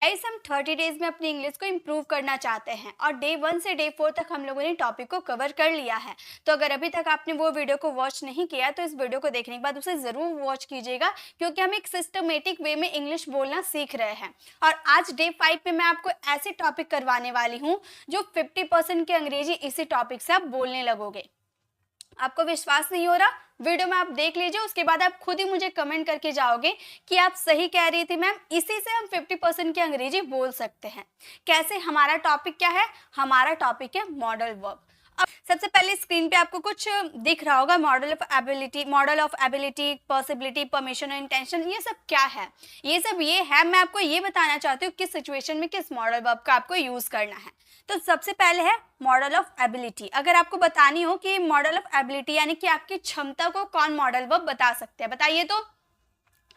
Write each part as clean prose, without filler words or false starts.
Guys हम 30 days में अपनी इंग्लिश को इम्प्रूव करना चाहते हैं और डे 1 से डे 4 तक हम लोगों ने टॉपिक को कवर कर लिया है। तो अगर अभी तक आपने वो वीडियो को वॉच नहीं किया तो इस वीडियो को देखने के बाद उसे ज़रूर वॉच कीजिएगा, क्योंकि हम एक सिस्टमेटिक वे में इंग्लिश बोलना सीख रहे हैं। और आज डे 5 में मैं आपको ऐसे टॉपिक करवाने वाली हूँ जो 50% की अंग्रेजी इसी टॉपिक से आप बोलने लगोगे। आपको विश्वास नहीं हो रहा? वीडियो में आप देख लीजिए, उसके बाद आप खुद ही मुझे कमेंट करके जाओगे कि आप सही कह रही थी मैम, इसी से हम 50% की अंग्रेजी बोल सकते हैं। कैसे? हमारा टॉपिक क्या है? हमारा टॉपिक है मॉडल वर्ब। अब सबसे पहले स्क्रीन पे आपको कुछ दिख रहा होगा, model of ability, possibility, permission और इंटेंशन। ये सब क्या है? ये सब ये है, मैं आपको ये बताना चाहती हूँ किस सिचुएशन में किस मॉडल वर्ब का आपको यूज करना है। तो सबसे पहले है मॉडल ऑफ एबिलिटी। अगर आपको बतानी हो कि मॉडल ऑफ एबिलिटी यानी कि आपकी क्षमता को कौन मॉडल वर्ब बता सकते हैं, बताइए। तो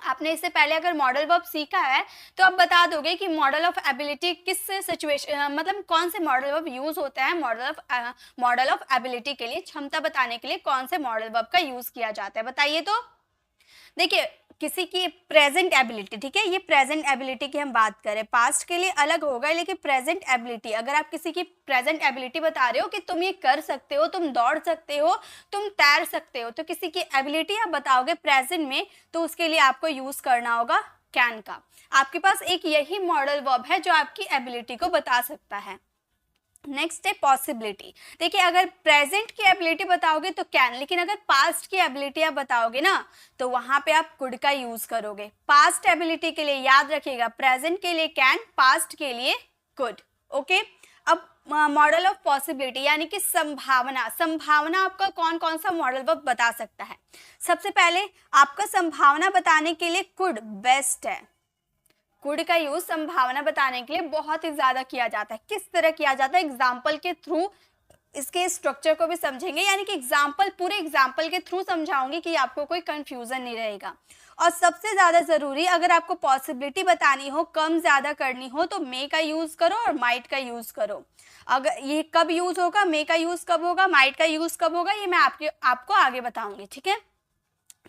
आपने इससे पहले अगर मॉडल वर्ब सीखा है तो आप बता दोगे कि मॉडल ऑफ एबिलिटी किस सिचुएशन, मतलब कौन से मॉडल वर्ब यूज होता है मॉडल ऑफ एबिलिटी के लिए, क्षमता बताने के लिए कौन से मॉडल वर्ब का यूज किया जाता है, बताइए। तो देखिए, किसी की प्रेजेंट एबिलिटी, ठीक है, ये प्रेजेंट एबिलिटी की हम बात करें, पास्ट के लिए अलग होगा, लेकिन प्रेजेंट एबिलिटी, अगर आप किसी की प्रेजेंट एबिलिटी बता रहे हो कि तुम ये कर सकते हो, तुम दौड़ सकते हो, तुम तैर सकते हो, तो किसी की एबिलिटी आप बताओगे प्रेजेंट में, तो उसके लिए आपको यूज करना होगा कैन का। आपके पास एक यही मॉडल वर्ब है जो आपकी एबिलिटी को बता सकता है। नेक्स्ट है पॉसिबिलिटी। देखिए, अगर प्रेजेंट की एबिलिटी बताओगे तो कैन, लेकिन अगर पास्ट की एबिलिटी आप बताओगे ना तो वहां पे आप कुड का यूज करोगे। पास्ट एबिलिटी के लिए याद रखिएगा, प्रेजेंट के लिए कैन, पास्ट के लिए कुड। ओके। अब मॉडल ऑफ पॉसिबिलिटी यानी कि संभावना। संभावना आपका कौन कौन सा मॉडल वर्ब बता सकता है? सबसे पहले आपका संभावना बताने के लिए कुड बेस्ट है। कुड का यूज संभावना बताने के लिए बहुत ही ज्यादा किया जाता है। किस तरह किया जाता है? एग्जाम्पल के थ्रू इसके स्ट्रक्चर को भी समझेंगे, यानी कि पूरे एग्जाम्पल के थ्रू समझाऊंगी कि आपको कोई कंफ्यूजन नहीं रहेगा। और सबसे ज्यादा जरूरी, अगर आपको पॉसिबिलिटी बतानी हो, कम ज्यादा करनी हो, तो मे का यूज करो और माइट का यूज करो। अगर ये कब यूज होगा, मे का यूज कब होगा, माइट का यूज कब होगा, ये मैं आपको आगे बताऊंगी, ठीक है।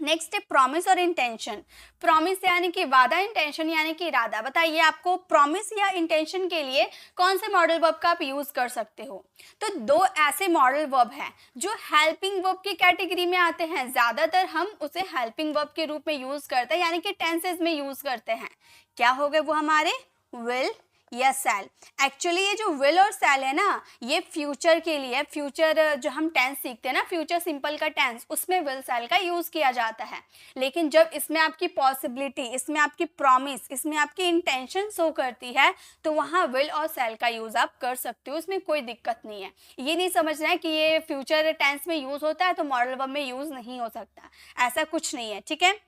नेक्स्ट है प्रॉमिस और इंटेंशन। प्रॉमिस यानी कि वादा, इंटेंशन यानी कि इरादा। बताइए, आपको प्रॉमिस या इंटेंशन के लिए कौन से मॉडल वर्ब का आप यूज कर सकते हो? तो दो ऐसे मॉडल वर्ब हैं जो हेल्पिंग वर्ब की कैटेगरी में आते हैं। ज्यादातर हम उसे हेल्पिंग वर्ब के रूप में यूज करते हैं, यानी कि टेंसेज में यूज करते हैं। क्या हो गए वो हमारे? विल या सेल। एक्चुअली ये जो विल और सेल है ना, ये फ्यूचर के लिए, फ्यूचर जो हम टेंस सीखते हैं ना, फ्यूचर सिंपल का टेंस, उसमें विल सेल का यूज किया जाता है। लेकिन जब इसमें आपकी पॉसिबिलिटी, इसमें आपकी प्रॉमिस, इसमें आपकी इंटेंशन शो करती है, तो वहाँ विल और सेल का यूज आप कर सकते हो, इसमें कोई दिक्कत नहीं है। ये नहीं समझना है कि ये फ्यूचर टेंस में यूज होता है तो मॉडल वर्ब में यूज नहीं हो सकता, ऐसा कुछ नहीं है, ठीक है।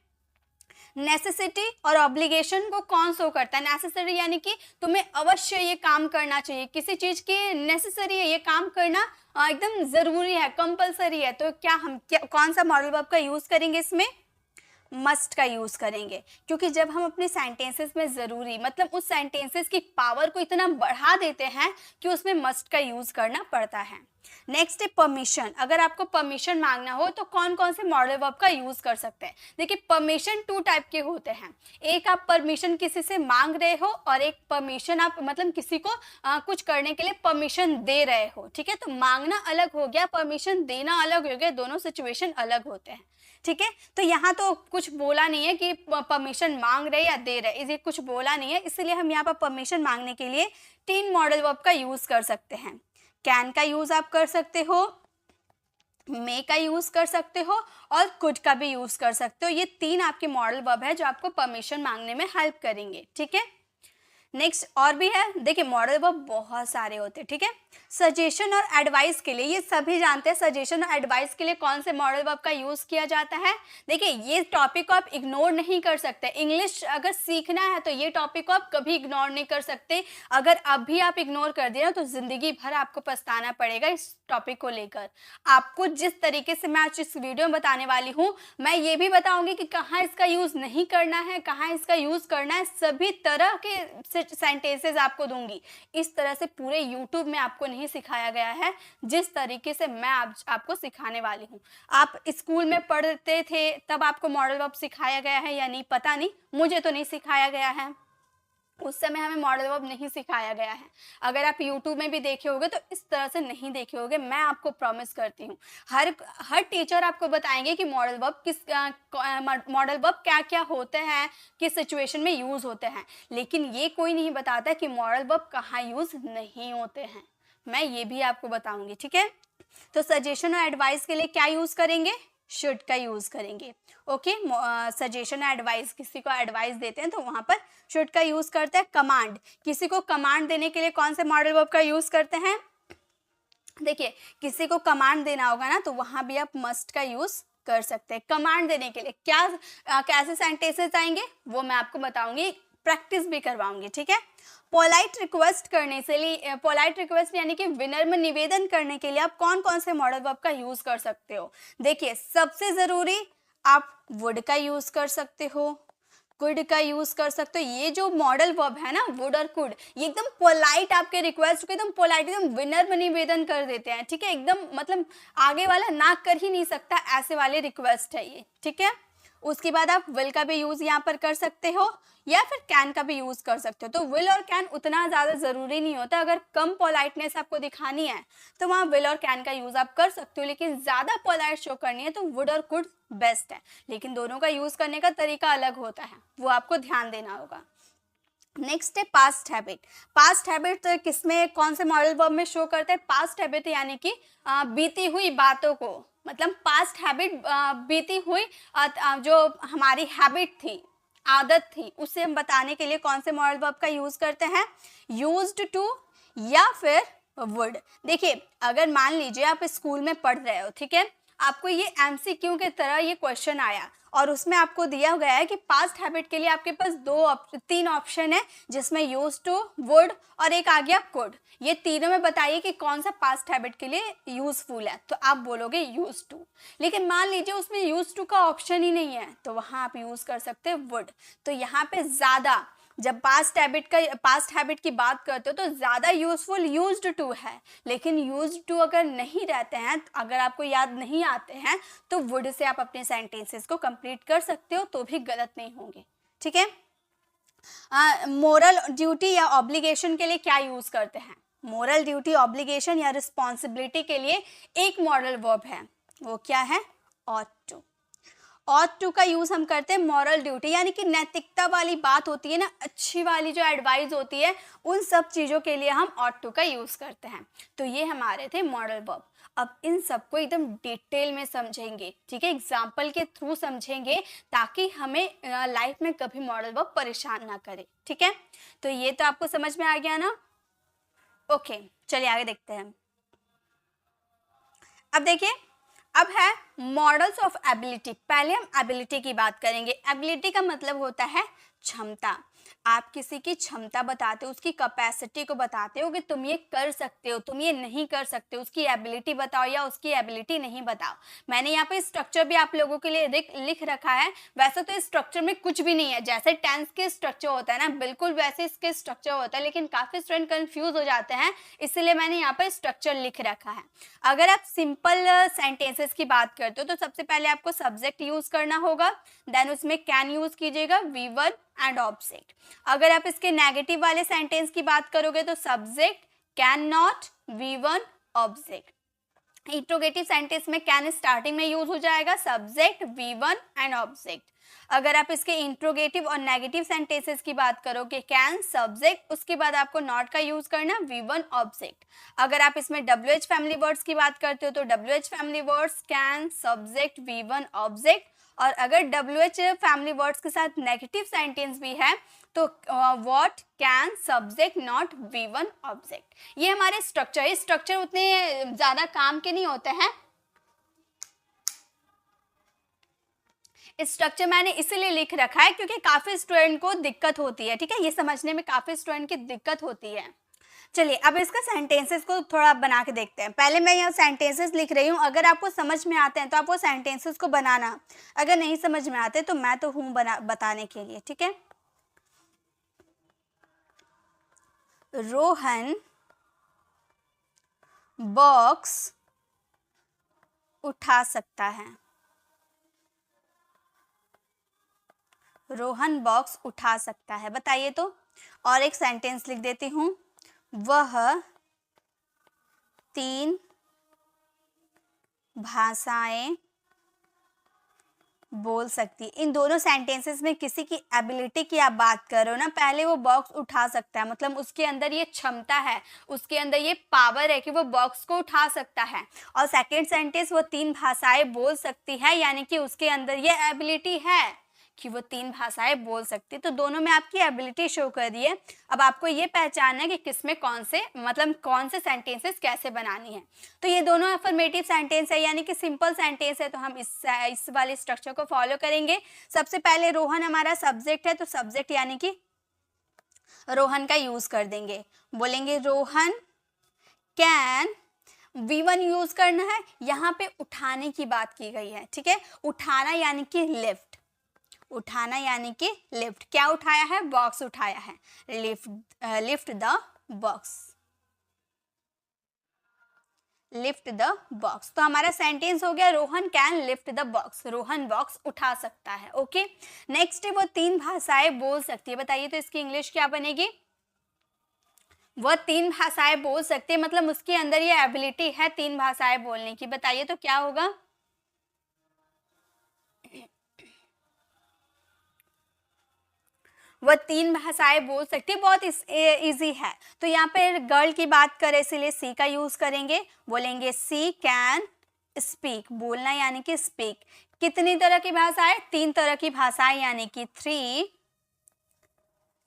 नेसेसिटी और ऑब्लिगेशन को कौन शो करता है? नेसेसरी यानी कि तुम्हें अवश्य ये काम करना चाहिए, किसी चीज की नेसेसरी है, ये काम करना एकदम जरूरी है, कंपलसरी है। तो कौन सा मॉडल वर्ब का यूज करेंगे इसमें? मस्ट का यूज करेंगे, क्योंकि जब हम अपने सेंटेंसेस में जरूरी, मतलब उस सेंटेंसेस की पावर को इतना बढ़ा देते हैं कि उसमें मस्ट का यूज करना पड़ता है। नेक्स्ट है परमिशन। अगर आपको परमिशन मांगना हो तो कौन कौन से मॉडल वर्ब का यूज कर सकते हैं? देखिए, परमिशन टू टाइप के होते हैं। एक आप परमिशन किसी से मांग रहे हो, और एक परमिशन आप मतलब किसी को कुछ करने के लिए परमिशन दे रहे हो, ठीक है। तो मांगना अलग हो गया, परमिशन देना अलग हो गया, दोनों सिचुएशन अलग होते हैं, ठीक है। तो यहाँ तो कुछ बोला नहीं है कि परमिशन मांग रहे या दे रहे, ये कुछ बोला नहीं है, इसलिए हम यहाँ पर परमिशन मांगने के लिए 3 मॉडल वर्ब का यूज कर सकते हैं। कैन का यूज आप कर सकते हो, मे का यूज कर सकते हो, और कुड का भी यूज कर सकते हो। ये 3 आपके मॉडल वर्ब है जो आपको परमिशन मांगने में हेल्प करेंगे, ठीक है। नेक्स्ट और भी है, देखिए मॉडल वर्ब बहुत सारे होते हैं, ठीक है। सजेशन और एडवाइस के लिए, ये सभी जानते हैं, सजेशन और एडवाइस के लिए कौन से मॉडल वर्ब का यूज किया जाता है? देखिए, ये टॉपिक को आप इग्नोर नहीं कर सकते। इंग्लिश अगर सीखना है तो ये टॉपिक को आप कभी इग्नोर नहीं कर सकते। अगर अभी आप इग्नोर कर दिया तो जिंदगी भर आपको पछताना पड़ेगा इस टॉपिक को लेकर। आपको जिस तरीके से मैं आज इस वीडियो में बताने वाली हूँ, मैं ये भी बताऊंगी कि कहाँ इसका यूज नहीं करना है, कहाँ इसका यूज करना है, सभी तरह के सेंटेंसेस आपको दूंगी। इस तरह से पूरे यूट्यूब में आपको नहीं सिखाया गया है जिस तरीके से मैं आपको सिखाने वाली हूँ। आप स्कूल में पढ़ते थे तब आपको मॉडल वर्ब सिखाया गया है या नहीं, पता नहीं, मुझे तो नहीं सिखाया गया है। उस समय हमें मॉडल वर्ब नहीं सिखाया गया है। अगर आप यूट्यूब में भी देखे होगे तो इस तरह से नहीं देखे होगे, मैं आपको प्रॉमिस करती हूँ। हर हर टीचर आपको बताएंगे कि मॉडल वर्ब मॉडल वर्ब क्या क्या होते हैं, किस सिचुएशन में यूज़ होते हैं, लेकिन ये कोई नहीं बताता कि मॉडल वर्ब कहाँ यूज़ नहीं होते हैं। मैं ये भी आपको बताऊंगी, ठीक है। तो सजेशन और एडवाइस के लिए क्या यूज़ करेंगे, शुड का यूज़ करेंगे। ओके, सजेशन एडवाइस, किसी को एडवाइस देते हैं तो वहाँ पर शुड का यूज़ करते हैं। कमांड, किसी को कमांड देने के लिए कौन से मॉडल वर्ब का यूज़ करते हैं, देखिए किसी को कमांड देना होगा ना तो वहाँ भी आप मस्ट का यूज़ कर सकते हैं। कमांड देने के लिए क्या कैसे सेंटेंसेस आएंगे वो मैं आपको बताऊंगी, प्रैक्टिस भी करवाऊंगी, ठीक है। पोलाइट रिक्वेस्ट करने से लिए, पोलाइट रिक्वेस्ट यानी कि विनम्र निवेदन करने के लिए आप कौन कौन से मॉडल वर्ब का यूज कर सकते हो। देखिए सबसे जरूरी आप वुड का यूज कर सकते हो, कुड का यूज कर सकते हो। ये जो मॉडल वर्ब है ना वुड और कुड, ये एकदम पोलाइट आपके रिक्वेस्ट को एकदम पोलाइट एकदम विनम्र निवेदन कर देते हैं, ठीक है। एकदम मतलब आगे वाला ना कर ही नहीं सकता, ऐसे वाले रिक्वेस्ट है ये, ठीक है। उसके बाद आप विल का भी यूज यहाँ पर कर सकते हो या फिर कैन का भी यूज कर सकते हो। तो विल और कैन उतना ज्यादा जरूरी नहीं होता, अगर कम पोलाइटनेस आपको दिखानी है तो वहाँ विल और कैन का यूज आप कर सकते हो, लेकिन ज्यादा पोलाइट शो करनी है तो वुड और कुड बेस्ट है। लेकिन दोनों का यूज करने का तरीका अलग होता है, वो आपको ध्यान देना होगा। नेक्स्ट है पास्ट हैबिट। पास्ट हैबिट किसमें, कौन से मॉडल वर्ब में शो करते हैं, पास्ट हैबिट यानी कि बीती हुई बातों को, मतलब पास्ट हैबिट बीती हुई जो हमारी हैबिट थी, आदत थी, उसे हम बताने के लिए कौन से मॉडल वर्ब का यूज करते हैं, यूज्ड टू या फिर वुड। देखिए अगर मान लीजिए आप स्कूल में पढ़ रहे हो, ठीक है, आपको ये एमसीक्यू के तरह ये क्वेश्चन आया और उसमें आपको दिया गया है कि पास्ट हैबिट के लिए आपके पास तीन ऑप्शन है, जिसमें यूज टू, वुड और एक आ गया कुड। ये तीनों में बताइए कि कौन सा पास्ट हैबिट के लिए यूजफुल है, तो आप बोलोगे यूज टू। लेकिन मान लीजिए उसमें यूज टू का ऑप्शन ही नहीं है तो वहां आप यूज कर सकते हैं वुड। तो यहाँ पे ज्यादा, जब पास्ट हैबिट की बात करते हो तो ज्यादा यूजफुल यूज्ड टू है, लेकिन यूज्ड टू अगर नहीं रहते हैं, अगर आपको याद नहीं आते हैं तो वुड से आप अपने सेंटेंसेस को कंप्लीट कर सकते हो, तो भी गलत नहीं होंगे, ठीक है। मोरल ड्यूटी या ऑब्लिगेशन के लिए क्या यूज करते हैं, मोरल ड्यूटी, ऑब्लिगेशन या रिस्पॉन्सिबिलिटी के लिए एक मॉडल वर्ब है, वो क्या है, ऑट टू। ऑट टू का यूज हम करते हैं मॉरल ड्यूटी, यानी कि नैतिकता वाली बात होती है ना, अच्छी वाली जो एडवाइस होती है, उन सब चीजों के लिए हम ऑट टू का यूज करते हैं। तो ये हमारे थे मॉडल वर्ब। अब इन सबको एकदम डिटेल में समझेंगे, ठीक है, एग्जाम्पल के थ्रू समझेंगे, ताकि हमें लाइफ में कभी मॉडल वर्ब परेशान ना करे, ठीक है। तो ये तो आपको समझ में आ गया ना। ओके चलिए आगे देखते हैं। अब देखिए, अब है मॉडल्स ऑफ एबिलिटी। पहले हम एबिलिटी की बात करेंगे। एबिलिटी का मतलब होता है क्षमता। आप किसी की क्षमता बताते हो, उसकी कैपेसिटी को बताते हो कि तुम ये कर सकते हो, तुम ये नहीं कर सकते, उसकी एबिलिटी बताओ या उसकी एबिलिटी नहीं बताओ। मैंने यहाँ पे स्ट्रक्चर भी आप लोगों के लिए लिख रखा है। वैसे तो इस स्ट्रक्चर में कुछ भी नहीं है, जैसे टेंस के स्ट्रक्चर होता है ना, बिल्कुल वैसे इसके स्ट्रक्चर होता है, लेकिन काफी स्टूडेंट कंफ्यूज हो जाते हैं, इसलिए मैंने यहाँ पर स्ट्रक्चर लिख रखा है। अगर आप सिंपल सेंटेंसेस की बात करते हो तो सबसे पहले आपको सब्जेक्ट यूज करना होगा, देन उसमें कैन यूज कीजिएगा, V1 एंड ऑब्जेक्ट। अगर आप इसके नेगेटिव वाले सेंटेंस की बात करोगे तो subject, can not, V1 object. Interrogative sentence में कैन स्टार्टिंग में यूज हो जाएगा, सब्जेक्ट, V1 एंड ऑब्जेक्ट। अगर आप इसके इंट्रोगेटिव और नेगेटिव सेंटेंसेस की बात करोगे, कैन सब्जेक्ट, उसके बाद आपको नॉट का यूज करना, V1 ऑब्जेक्ट। अगर आप इसमें WH फैमिली वर्ड्स की बात करते हो तो WH family words, can subject, V1 object. और अगर WH फैमिली वर्ड्स के साथ नेगेटिव सेंटेंस भी है तो what, can subject, not, V1 object. ये हमारे स्ट्रक्चर, ये स्ट्रक्चर उतने ज्यादा काम के नहीं होते हैं। स्ट्रक्चर मैंने इसीलिए लिख रखा है क्योंकि काफी स्टूडेंट को दिक्कत होती है, ठीक है, ये समझने में काफी स्टूडेंट की दिक्कत होती है। चलिए अब इसका सेंटेंसेस को थोड़ा बना के देखते हैं। पहले मैं यहाँ सेंटेंसेस लिख रही हूँ, अगर आपको समझ में आते हैं तो आप वो सेंटेंसेस को बनाना, अगर नहीं समझ में आते तो मैं तो हूँ बताने के लिए, ठीक है। रोहन बॉक्स उठा सकता है, रोहन बॉक्स उठा सकता है, बताइए तो और एक सेंटेंस लिख देती हूँ, वह 3 भाषाएं बोल सकती। इन दोनों सेंटेंसेस में किसी की एबिलिटी की आप बात करो ना, पहले वो बॉक्स उठा सकता है, मतलब उसके अंदर ये क्षमता है, उसके अंदर ये पावर है कि वो बॉक्स को उठा सकता है। और सेकंड सेंटेंस, वो 3 भाषाएं बोल सकती है, यानी कि उसके अंदर ये एबिलिटी है कि वो 3 भाषाएं बोल सकती है। तो दोनों में आपकी एबिलिटी शो कर रही है। अब आपको ये पहचानना है कि किसमें कौन से, मतलब कौन से सेंटेंसेस कैसे बनानी है। तो ये दोनों अफर्मेटिव सेंटेंस है, यानी कि सिंपल सेंटेंस है, तो हम इस वाले स्ट्रक्चर को फॉलो करेंगे। सबसे पहले रोहन हमारा सब्जेक्ट है, तो सब्जेक्ट यानी कि रोहन का यूज कर देंगे। बोलेंगे रोहन कैन, V1 यूज करना है। यहाँ पे उठाने की बात की गई है, ठीक है। उठाना यानी कि लिफ्ट, उठाना यानी कि लिफ्ट। क्या उठाया है? बॉक्स उठाया है। Lift the box, lift the box. तो हमारा सेंटेंस हो गया Rohan can lift the box, Rohan box उठा सकता है। ओके, नेक्स्ट है वो 3 भाषाएं बोल सकती है। बताइए तो इसकी इंग्लिश क्या बनेगी? वह 3 भाषाएं बोल सकती है, मतलब उसके अंदर ये एबिलिटी है 3 भाषाएं बोलने की। बताइए तो क्या होगा? वह 3 भाषाएं बोल सकती है, बहुत इजी है। तो यहाँ पे गर्ल की बात करें इसलिए सी का यूज करेंगे। बोलेंगे सी कैन स्पीक, बोलना यानी कि स्पीक। कितनी तरह की भाषाएं? 3 तरह की भाषाएं, यानी कि 3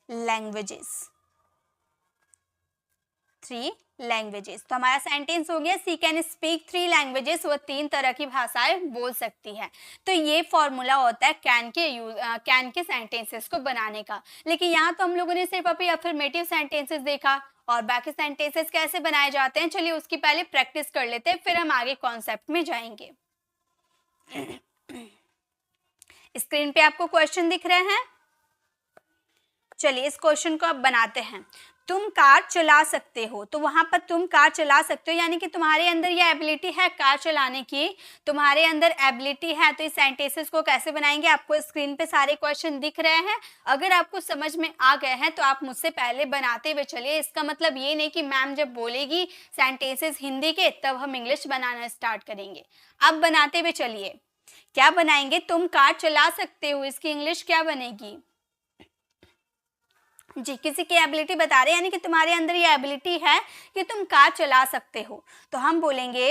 लैंग्वेजेस, 3 लैंग्वेजेस। तो हमारा सेंटेंस हो गया सी कैन स्पीक 3 लैंग्वेजेस, वो 3 तरह की भाषाएं बोल सकती है। तो ये फॉर्मूला होता है कैन के सेंटेंसेस को बनाने का। लेकिन यहाँ तो हम लोगों ने सिर्फ अभी अफर्मेटिव सेंटेंसेस देखा, और बाकी सेंटेंसेस कैसे बनाए जाते हैं, चलिए उसकी पहले प्रैक्टिस कर लेते हैं, फिर हम आगे कॉन्सेप्ट में जाएंगे। स्क्रीन पे आपको क्वेश्चन दिख रहे हैं, चलिए इस क्वेश्चन को अब बनाते हैं। तुम कार चला सकते हो, तो वहां पर तुम कार चला सकते हो यानी कि तुम्हारे अंदर ये एबिलिटी है कार चलाने की, तुम्हारे अंदर एबिलिटी है। तो इस सेंटेंसेस को कैसे बनाएंगे? आपको स्क्रीन पे सारे क्वेश्चन दिख रहे हैं। अगर आपको समझ में आ गए हैं तो आप मुझसे पहले बनाते हुए चलिए। इसका मतलब ये नहीं कि मैम जब बोलेगी सेंटेंसेस हिंदी के तब हम इंग्लिश बनाना स्टार्ट करेंगे। अब बनाते हुए चलिए। क्या बनाएंगे? तुम कार चला सकते हो, इसकी इंग्लिश क्या बनेगी? जी, किसी की एबिलिटी बता रहे हैं, यानी कि तुम्हारे अंदर ये एबिलिटी है कि तुम कार चला सकते हो। तो हम बोलेंगे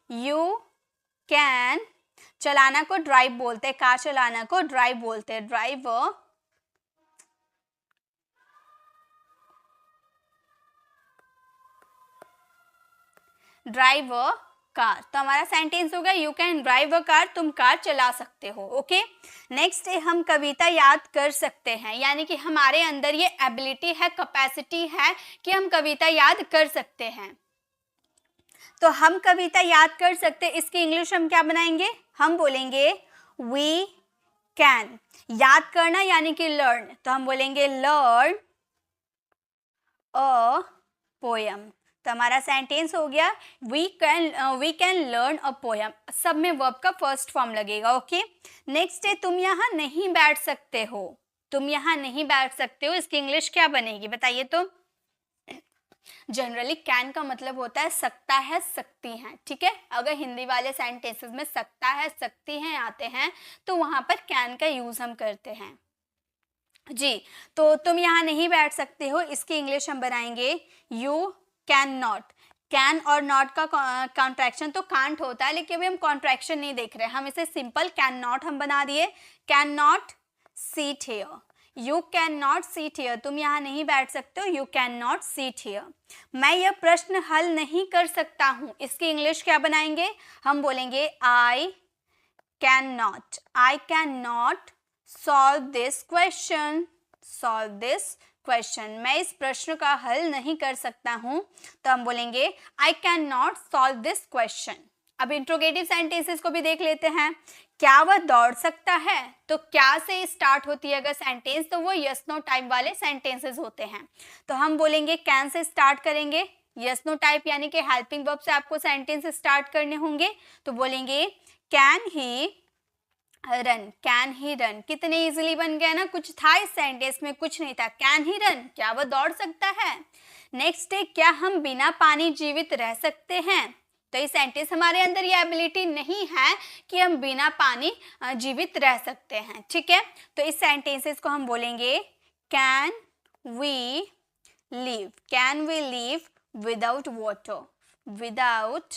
यू कैन, चलाना को ड्राइव बोलते हैं, कार चलाना को ड्राइव बोलते हैं, ड्राइव ड्राइव अ कार। तो हमारा सेंटेंस होगा you can drive a car, तुम कार चला सकते हो। ओके, नेक्स्ट है हम कविता याद कर सकते हैं, यानी कि हमारे अंदर ये एबिलिटी है, कैपेसिटी है कि हम कविता याद कर सकते हैं। तो हम कविता याद कर सकते हैं, इसकी इंग्लिश हम क्या बनाएंगे? हम बोलेंगे वी कैन। याद करना यानी कि लर्न, तो हम बोलेंगे लर्न अ पोयम। तो हमारा सेंटेंस हो गया we can learn a poem. सब में वर्ब का फर्स्ट फॉर्म लगेगा। ओके, नेक्स्ट है तुम यहाँ नहीं बैठ सकते हो, तुम यहाँ नहीं बैठ सकते हो, इसकी इंग्लिश क्या बनेगी? बताइए तो। जनरली कैन का मतलब होता है सकता है, सकती हैं, ठीक है। अगर हिंदी वाले सेंटेंसेस में सकता है, सकती हैं आते हैं तो वहां पर कैन का यूज हम करते हैं। जी, तो तुम यहाँ नहीं बैठ सकते हो, इसकी इंग्लिश हम बनाएंगे यू कैन नॉट। कैन और नॉट का कॉन्ट्रैक्शन तो कांट होता है, लेकिन अभी हम कॉन्ट्रैक्शन नहीं देख रहे हैं, हम इसे सिंपल कैन नॉट हम बना दिए। Can not seat here, you can not seat here, तुम यहाँ नहीं बैठ सकते हो, you can not seat here. मैं यह प्रश्न हल नहीं कर सकता हूँ, इसकी इंग्लिश क्या बनाएंगे? हम बोलेंगे I can not solve this question, solve this question. मैं इस प्रश्न का हल नहीं कर सकता हूं, तो हम बोलेंगे I can not solve this question. अब इंट्रोगेटिव सेंटेंसेस को भी देख लेते हैं। क्या वह दौड़ सकता है? तो क्या से स्टार्ट होती है अगर सेंटेंस, तो वो यस नो टाइप वाले सेंटेंसेस होते हैं। तो हम बोलेंगे कैन से स्टार्ट करेंगे, यस नो टाइप यानी कि हेल्पिंग वर्ब से आपको सेंटेंस स्टार्ट करने होंगे। तो बोलेंगे can he run, can he run, कितने इजीली बन गया ना, कुछ था इस सेंटेंस में, कुछ नहीं था। कैन ही रन, क्या वो दौड़ सकता है। नेक्स्ट है, क्या हम बिना पानी जीवित रह सकते हैं। तो ये सेंटेंस हमारे अंदर ये एबिलिटी नहीं है कि हम बिना पानी जीवित रह सकते हैं, ठीक है। तो इस सेंटेंसेस को हम बोलेंगे can we live, can we live without water, without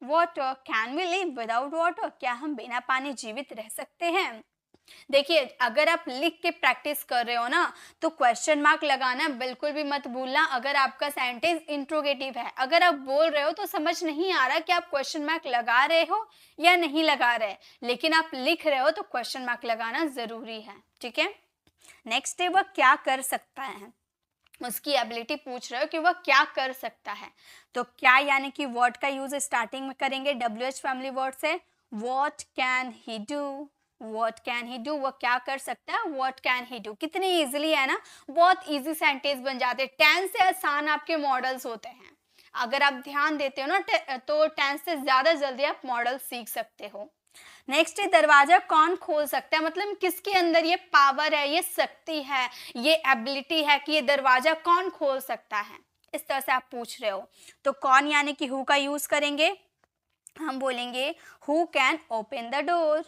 water, can we live without water, क्या हम बिना पानी जीवित रह सकते हैं। देखिए, अगर आप लिख के प्रैक्टिस कर रहे हो ना, तो क्वेश्चन मार्क लगाना बिल्कुल भी मत भूलना। अगर आपका सेंटेंस इंट्रोगेटिव है, अगर आप बोल रहे हो तो समझ नहीं आ रहा कि आप क्वेश्चन मार्क लगा रहे हो या नहीं लगा रहे, लेकिन आप लिख रहे हो तो क्वेश्चन मार्क लगाना जरूरी है, ठीक है। नेक्स्ट है, वह क्या कर सकता है, उसकी एबिलिटी पूछ रहे हो कि वह क्या कर सकता है। तो क्या यानी कि वर्ड का यूज स्टार्टिंग में करेंगे WH फैमिली वर्ड से। What can he do, what can he do, वह क्या कर सकता है, व्हाट कैन ही डू। कितनी इजीली है ना, बहुत इजी सेंटेंस बन जाते हैं। 10 से आसान आपके मॉडल्स होते हैं, अगर आप ध्यान देते हो ना तो 10 से ज्यादा जल्दी आप मॉडल सीख सकते हो। नेक्स्ट है, दरवाजा कौन खोल सकता है, मतलब किसके अंदर ये पावर है, ये शक्ति है, ये एबिलिटी है कि ये दरवाजा कौन खोल सकता है, इस तरह से आप पूछ रहे हो। तो कौन यानी कि हु का यूज करेंगे, हम बोलेंगे who can open the door,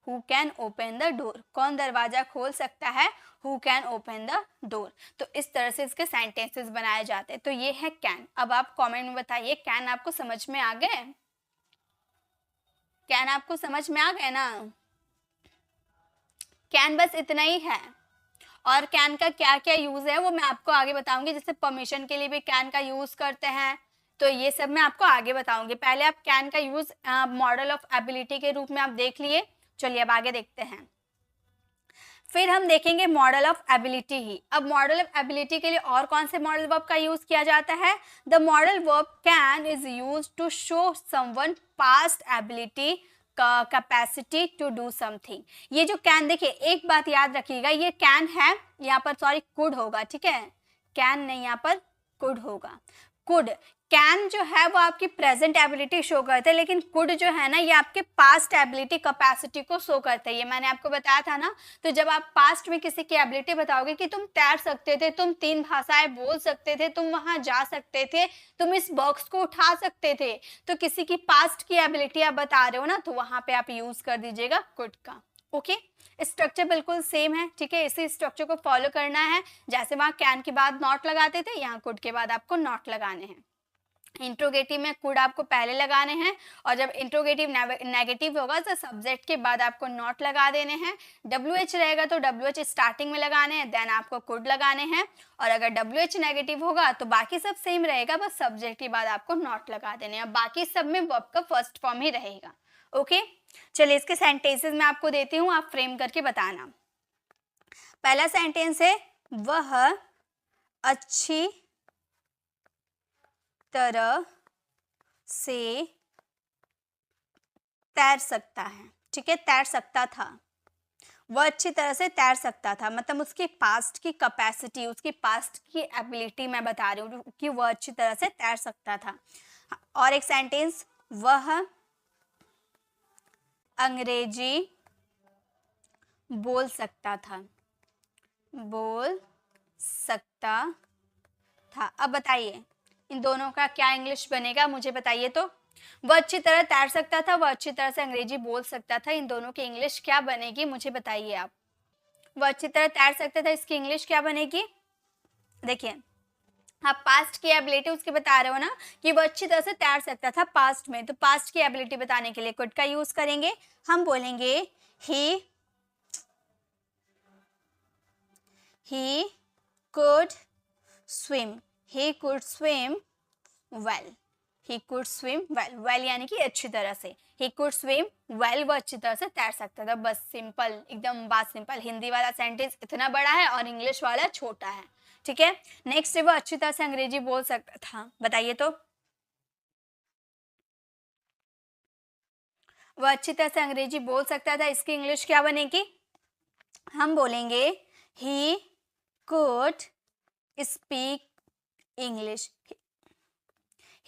who can open the door, कौन दरवाजा खोल सकता है, who can open the door. तो इस तरह से इसके सेंटेंसेस बनाए जाते हैं। तो ये है कैन। अब आप कमेंट में बताइए, कैन आपको समझ में आ गए, कैन आपको समझ में आ गए ना। कैन बस इतना ही है, और कैन का क्या क्या यूज है वो मैं आपको आगे बताऊंगी। जैसे परमिशन के लिए भी कैन का यूज करते हैं, तो ये सब मैं आपको आगे बताऊंगी। पहले आप कैन का यूज मॉडल ऑफ एबिलिटी के रूप में आप देख लिए, चलिए अब आगे देखते हैं। फिर हम देखेंगे मॉडल ऑफ एबिलिटी ही। अब मॉडल ऑफ एबिलिटी के लिए और कौन से मॉडल वर्ब का यूज किया जाता है। The modal verb can is use to show someone past ability, capacity to do something. ये जो कैन, देखिए एक बात याद रखिएगा, ये कैन है, यहाँ पर सॉरी कुड होगा, ठीक है, कैन नहीं यहाँ पर कुड होगा। कुड, कैन जो है वो आपकी प्रेजेंट एबिलिटी शो करते हैं, लेकिन कुड जो है ना ये आपके पास्ट एबिलिटी कैपेसिटी को शो करते हैं। ये मैंने आपको बताया था ना। तो जब आप पास्ट में किसी की एबिलिटी बताओगे कि तुम तैर सकते थे, तुम 3 भाषाएं बोल सकते थे, तुम वहां जा सकते थे, तुम इस बॉक्स को उठा सकते थे, तो किसी की पास्ट की एबिलिटी आप बता रहे हो ना, तो वहां पे आप यूज कर दीजिएगा कुड का। ओके, स्ट्रक्चर बिल्कुल सेम है, ठीक है, इसी स्ट्रक्चर को फॉलो करना है। जैसे वहां कैन के बाद नॉट लगाते थे, यहाँ कुड के बाद आपको नॉट लगाने हैं। इंट्रोगेटिव में कुड आपको पहले लगाने हैं, और जब इंट्रोगेटिव नेगेटिव होगा तो सब्जेक्ट के बाद आपको नॉट लगा देने हैं। WH रहेगा तो WH स्टार्टिंग में लगाने हैं, देन आपको कुड लगाने हैं। और अगर WH नेगेटिव होगा तो बाकी सब सेम रहेगा, बस सब्जेक्ट के बाद आपको नॉट लगा देने हैं। बाकी सब में वर्ब का फर्स्ट फॉर्म ही रहेगा। ओके, चलिए इसके सेंटेंसेस मैं आपको देती हूँ, आप फ्रेम करके बताना। पहला सेंटेंस है, वह अच्छी तरह से तैर सकता है, ठीक है, तैर सकता था। वह अच्छी तरह से तैर सकता था, मतलब उसकी पास्ट की कैपेसिटी, उसकी पास्ट की एबिलिटी मैं बता रही हूँ कि वह अच्छी तरह से तैर सकता था। और एक सेंटेंस, वह अंग्रेजी बोल सकता था, बोल सकता था। अब बताइए इन दोनों का क्या इंग्लिश बनेगा, मुझे बताइए। तो वह अच्छी तरह तैर सकता था, वह अच्छी तरह से अंग्रेजी बोल सकता था, इन दोनों की इंग्लिश क्या बनेगी, मुझे बताइए आप। वह अच्छी तरह तैर सकता था, इसकी इंग्लिश क्या बनेगी। देखिए, आप पास्ट की एबिलिटी उसकी बता रहे हो ना कि वो अच्छी तरह से तैर सकता था पास्ट में, तो पास्ट की एबिलिटी बताने के लिए कुड का यूज करेंगे। हम बोलेंगे ही could swim, he could swim well, he could swim well, well यानी कि अच्छी तरह से, he could swim well, वो अच्छी तरह से तैर सकता था। बस सिंपल, एकदम बात सिंपल। हिंदी वाला सेंटेंस इतना बड़ा है और इंग्लिश वाला छोटा है, ठीक है। नेक्स्ट है, वो अच्छी तरह से अंग्रेजी बोल सकता था, बताइए तो। वह अच्छी तरह से अंग्रेजी बोल सकता था, इसकी इंग्लिश क्या बनेगी। हम बोलेंगे he could speak English,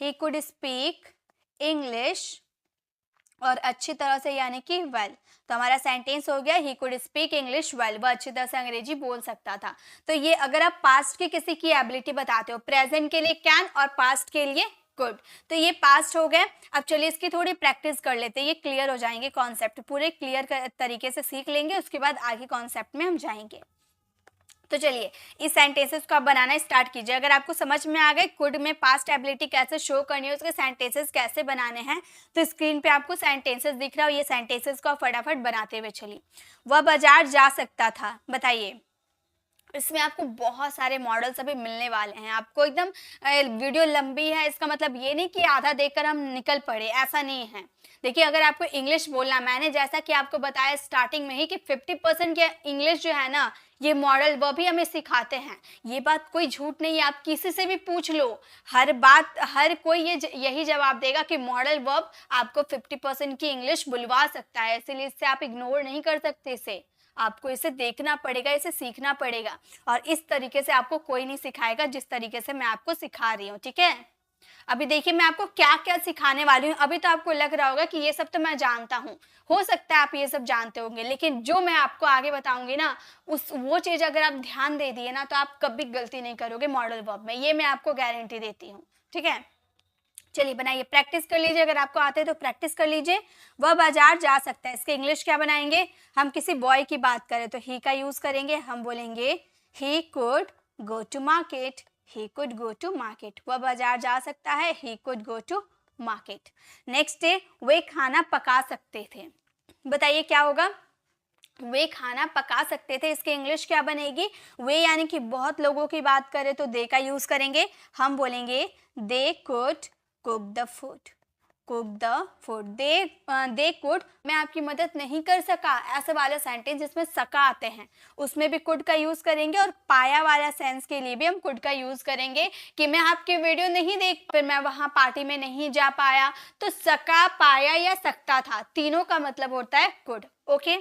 he could speak English और अच्छी तरह से यानी कि वेल। तो हमारा सेंटेंस हो गया he could speak English well, वह अच्छी तरह से अंग्रेजी बोल सकता था। तो ये अगर आप पास्ट की किसी की एबिलिटी बताते हो, प्रेजेंट के लिए कैन और पास्ट के लिए कुड, तो ये पास्ट हो गए। अब चलिए इसकी थोड़ी प्रैक्टिस कर लेते हैं, ये क्लियर हो जाएंगे कॉन्सेप्ट, पूरे क्लियर तरीके से सीख लेंगे, उसके बाद आगे कॉन्सेप्ट में हम जाएंगे। तो चलिए इस सेंटेंसेस को आप बनाना स्टार्ट कीजिए। अगर आपको समझ में आ गए कुड में पास्ट एबिलिटी कैसे शो करनी है, उसके सेंटेंसेस कैसे बनाने हैं, तो स्क्रीन पे आपको सेंटेंसेस दिख रहा हो, ये सेंटेंसेस को आप फटाफट बनाते हुए चलिए। वह बाजार जा सकता था, बताइए। इसमें आपको बहुत सारे मॉडल्स अभी मिलने वाले हैं आपको, एकदम वीडियो लंबी है इसका मतलब ये नहीं कि आधा देखकर हम निकल पड़े, ऐसा नहीं है। देखिए अगर आपको इंग्लिश बोलना, मैंने जैसा कि आपको बताया स्टार्टिंग में ही कि 50% के इंग्लिश जो है ना, ये मॉडल वो भी हमें सिखाते हैं। ये बात कोई झूठ नहीं है, आप किसी से भी पूछ लो, हर बात हर कोई यही जवाब देगा कि मॉडल वर्ब आपको 50% की इंग्लिश बुलवा सकता है, इसीलिए इससे आप इग्नोर नहीं कर सकते। इसे आपको इसे देखना पड़ेगा, इसे सीखना पड़ेगा, और इस तरीके से आपको कोई नहीं सिखाएगा जिस तरीके से मैं आपको सिखा रही हूँ, ठीक है। अभी देखिए मैं आपको क्या क्या सिखाने वाली हूँ। अभी तो आपको लग रहा होगा कि ये सब तो मैं जानता हूँ, हो सकता है आप ये सब जानते होंगे, लेकिन जो मैं आपको आगे बताऊंगी ना, वो चीज अगर आप ध्यान दे दिए ना, तो आप कभी गलती नहीं करोगे मॉडल वर्ब में, ये मैं आपको गारंटी देती हूँ, ठीक है। चलिए बनाइए, प्रैक्टिस कर लीजिए, अगर आपको आते हैं तो प्रैक्टिस कर लीजिए। वह बाजार जा सकता है, इसके इंग्लिश क्या बनाएंगे, हम किसी बॉय की बात करें तो ही का यूज करेंगे, हम बोलेंगे he could go to market, he could go to market. वह बाजार जा सकता है, he could go to market. Next day, वे खाना पका सकते थे, बताइए क्या होगा, वे खाना पका सकते थे, इसके इंग्लिश क्या बनेगी, वे यानी कि बहुत लोगों की बात करें तो दे का यूज करेंगे, हम बोलेंगे they could cook the food, cook the food. They could, मैं आपकी मदद नहीं कर सका, ऐसे वाला सेंटेंस जिसमें सका आते हैं उसमें भी कुड का यूज करेंगे, और पाया वाला सेंस के लिए भी हम कुड का यूज करेंगे कि मैं आपकी वीडियो नहीं देख, फिर मैं वहां पार्टी में नहीं जा पाया, तो सका, पाया या सकता था, तीनों का मतलब होता है कुड, ओके।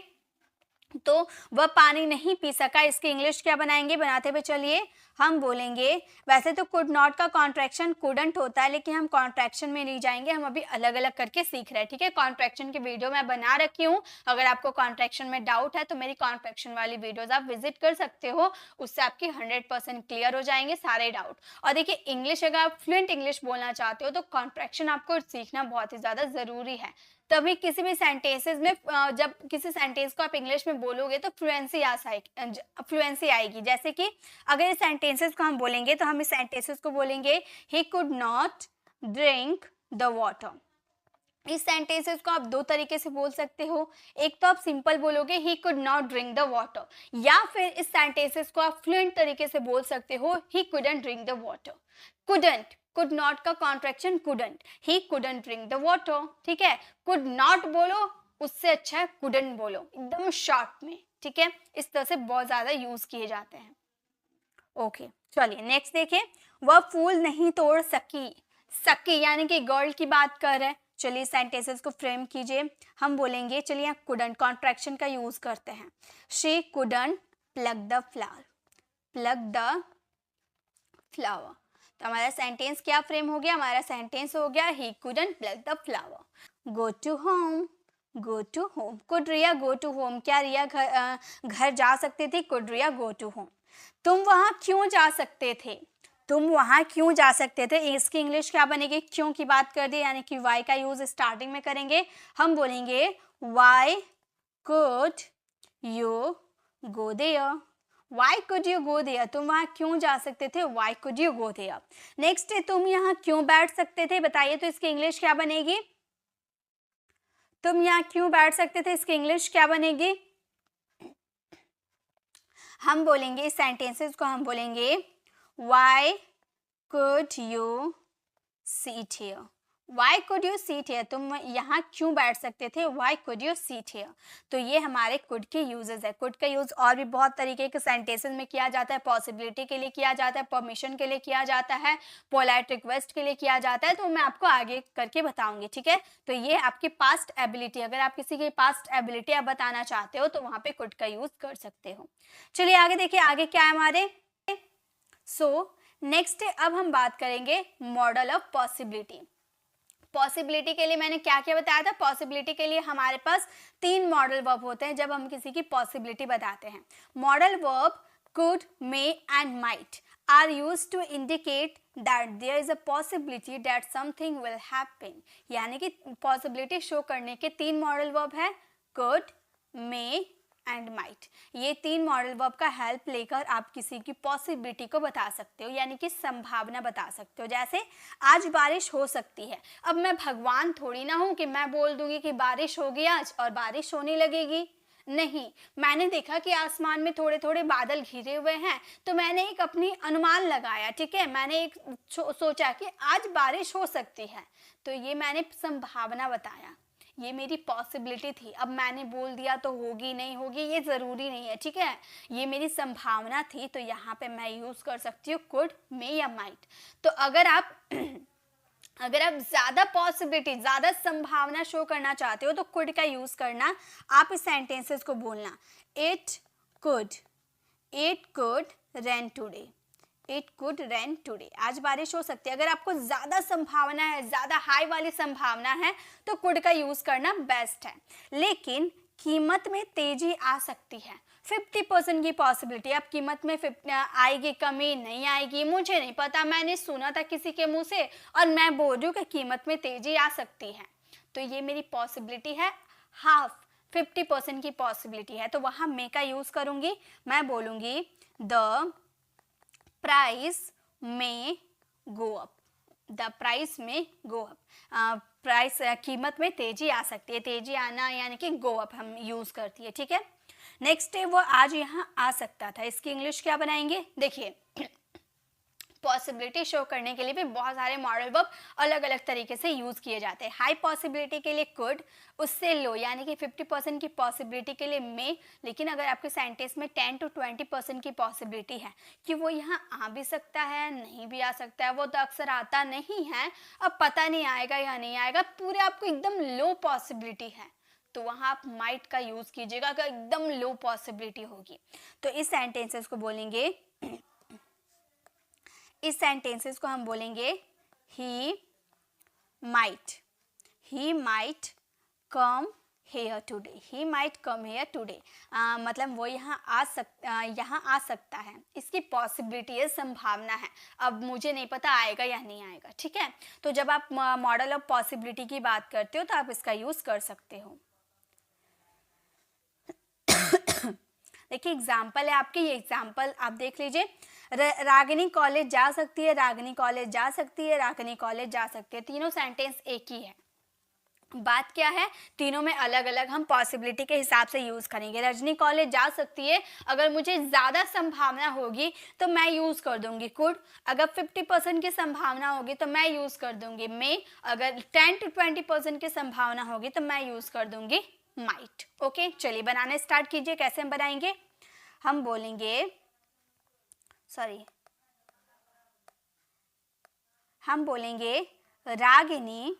तो वह पानी नहीं पी सका, इसकी इंग्लिश क्या बनाएंगे, बनाते हुए चलिए, हम बोलेंगे, वैसे तो कुड नॉट का कॉन्ट्रैक्शन कुडंट होता है, लेकिन हम कॉन्ट्रैक्शन में नहीं जाएंगे, हम अभी अलग अलग करके सीख रहे हैं, ठीक है। कॉन्ट्रैक्शन की वीडियो मैं बना रखी हूँ, अगर आपको कॉन्ट्रैक्शन में डाउट है तो मेरी कॉन्ट्रैक्शन वाली वीडियोज आप विजिट कर सकते हो, उससे आपकी 100% क्लियर हो जाएंगे सारे डाउट। और देखिए इंग्लिश, अगर आप फ्लुएंट इंग्लिश बोलना चाहते हो तो कॉन्ट्रैक्शन आपको सीखना बहुत ही ज़्यादा ज़रूरी है, तभी किसी भी सेंटेंसेस में जब किसी सेंटेंस को आप इंग्लिश में बोलोगे तो फ्लुएंसी आएगी। जैसे कि अगर इस सेंटेंसेस को हम बोलेंगे तो हम इस सेंटेंसेस को बोलेंगे he could not drink the water. इस सेंटेंसेस को आप दो तरीके से बोल सकते हो, एक तो आप सिंपल बोलोगे he could not drink the water, या फिर इस सेंटेंसेस को आप फ्लुएंट तरीके से बोल सकते हो he couldn't drink the water. Couldn't, could not का contraction couldn't, he couldn't drink the water, ठीक है। कुड नॉट बोलो, उससे अच्छा है कुडंट बोलो, एकदम शॉर्ट में, ठीक है। इस तरह से बहुत ज्यादा यूज किए जाते हैं, ओके। चलिए नेक्स्ट देखिए, वह फूल नहीं तोड़ सकी, सकी यानी कि गर्ल की बात कर रहे हैं। चलिए सेंटेंसेस को फ्रेम कीजिए, हम बोलेंगे, चलिए कुडंट कॉन्ट्रैक्शन का यूज करते हैं, she couldn't plug the flower, plug the flower. तो हमारा सेंटेंस क्या फ्रेम हो गया, हमारा सेंटेंस हो गया he couldn't plug the flower. Go to home, go to home, could Riya go to home, क्या रिया घर जा सकती थी, could Riya go to home. तुम वहां क्यों जा सकते थे, तुम वहां क्यों जा सकते थे, इसकी इंग्लिश क्या बनेगी, क्यों की बात कर दी यानी कि वाई का यूज स्टार्टिंग में करेंगे, हम बोलेंगे why could you go there, why could you go there, तुम वहां क्यों जा सकते थे, why could you go there. Next है, तुम यहाँ क्यों बैठ सकते थे, बताइए तो इसकी इंग्लिश क्या बनेगी, तुम यहाँ क्यों बैठ सकते थे, इसकी इंग्लिश क्या बनेगी, हम बोलेंगे इस सेंटेंसेस को हम बोलेंगे Why could you sit here? Why could you sit here? तुम यहाँ क्यों बैठ सकते थे, Why could you sit here? तो ये हमारे could के यूजेस है। could का यूज और भी बहुत तरीके के सेंटेंसेस में किया जाता है, पॉसिबिलिटी के लिए किया जाता है, परमिशन के लिए किया जाता है, पोलाइट रिक्वेस्ट के लिए किया जाता है, तो मैं आपको आगे करके बताऊंगी, ठीक है। तो ये आपकी पास्ट एबिलिटी, अगर आप किसी की पास्ट एबिलिटी आप बताना चाहते हो तो वहां पे could का यूज कर सकते हो। चलिए आगे देखिए, आगे क्या है हमारे, सो नेक्स्ट अब हम बात करेंगे मॉडल ऑफ पॉसिबिलिटी। पॉसिबिलिटी के लिए मैंने क्या क्या बताया था, पॉसिबिलिटी के लिए हमारे पास 3 मॉडल वर्ब होते हैं जब हम किसी की पॉसिबिलिटी बताते हैं। Modal verb could, may and might are used to indicate that there is a possibility that something will happen। यानी कि पॉसिबिलिटी शो करने के 3 मॉडल वर्ब है, could, may एंड माइट। ये 3 मॉडल वर्ब का हेल्प लेकर आप किसी की पॉसिबिलिटी को बता सकते हो, यानी कि संभावना बता सकते हो। जैसे आज बारिश हो सकती है, अब मैं भगवान थोड़ी ना हूँ कि मैं बोल दूंगी कि बारिश होगी आज और बारिश होने लगेगी। नहीं, मैंने देखा कि आसमान में थोड़े थोड़े बादल घिरे हुए हैं, तो मैंने एक अपनी अनुमान लगाया, ठीक है, मैंने एक सोचा कि आज बारिश हो सकती है, तो ये मैंने संभावना बताया, ये मेरी पॉसिबिलिटी थी। अब मैंने बोल दिया तो होगी नहीं होगी ये ज़रूरी नहीं है, ठीक है, ये मेरी संभावना थी, तो यहाँ पे मैं यूज़ कर सकती हूँ कुड, मे या माइट। तो अगर आप ज़्यादा पॉसिबिलिटी, ज़्यादा संभावना शो करना चाहते हो तो कुड का यूज़ करना। आप इस सेंटेंसेस को बोलना, it could rain today, it could rain today, आज बारिश हो सकती है। अगर आपको ज़्यादा संभावना है, ज़्यादा हाई वाली संभावना है, तो कुड का यूज़ करना बेस्ट है। लेकिन कीमत में तेजी आ सकती है, 50% की पॉसिबिलिटी, अब कीमत में आएगी कमी नहीं आएगी मुझे नहीं पता, मैंने सुना था किसी के मुंह से और मैं बोल रही हूँ कि कीमत में तेजी आ सकती है, तो ये मेरी पॉसिबिलिटी है हाफ, 50% की पॉसिबिलिटी है, तो वहाँ मे का यूज़ करूँगी। मैं बोलूँगी द प्राइस में गो अप, द प्राइस में गो अप, प्राइस कीमत में तेजी आ सकती है, तेजी आना यानी कि गो अप हम यूज़ करती है, ठीक है। नेक्स्ट है वो आज यहाँ आ सकता था, इसकी इंग्लिश क्या बनाएंगे, देखिए पॉसिबिलिटी शो करने के लिए भी बहुत सारे मॉडल वर्ब अलग अलग तरीके से यूज़ किए जाते हैं। हाई पॉसिबिलिटी के लिए कुड, उससे लो यानी कि 50% की पॉसिबिलिटी के लिए मे। लेकिन अगर आपके सेंटेंस में 10 to 20% की पॉसिबिलिटी है कि वो यहाँ आ भी सकता है नहीं भी आ सकता है, वो तो अक्सर आता नहीं है, अब पता नहीं आएगा या नहीं आएगा, पूरे आपको एकदम लो पॉसिबिलिटी है, तो वहाँ आप माइट का यूज़ कीजिएगा अगर एकदम लो पॉसिबिलिटी होगी। तो इस सेंटेंसेस को बोलेंगे, इस सेंटेंसेस को हम बोलेंगे he might come here today, he might come here today, मतलब वो यहाँ आ सकता है, इसकी पॉसिबिलिटी है, संभावना है, अब मुझे नहीं पता आएगा या नहीं आएगा, ठीक है। तो जब आप मॉडल ऑफ पॉसिबिलिटी की बात करते हो तो आप इसका यूज़ कर सकते हो। देखिए एग्जाम्पल है आपके, ये एग्जाम्पल आप देख लीजिए, रागिनी कॉलेज जा सकती है, रागिनी कॉलेज जा सकती है, रागिनी कॉलेज जा सकती है, तीनों सेंटेंस एक ही है। बात क्या है, तीनों में अलग अलग हम पॉसिबिलिटी के हिसाब से यूज़ करेंगे। रजनी कॉलेज जा सकती है, अगर मुझे ज़्यादा संभावना होगी तो मैं यूज़ कर दूंगी कुड, अगर 50% की संभावना होगी तो मैं यूज़ कर दूंगी मे, अगर 10 to 20% की संभावना होगी तो मैं यूज़ कर दूंगी माइट। ओके, चलिए बनाने स्टार्ट कीजिए। कैसे हम बनाएंगे, हम बोलेंगे हम बोलेंगे Ragini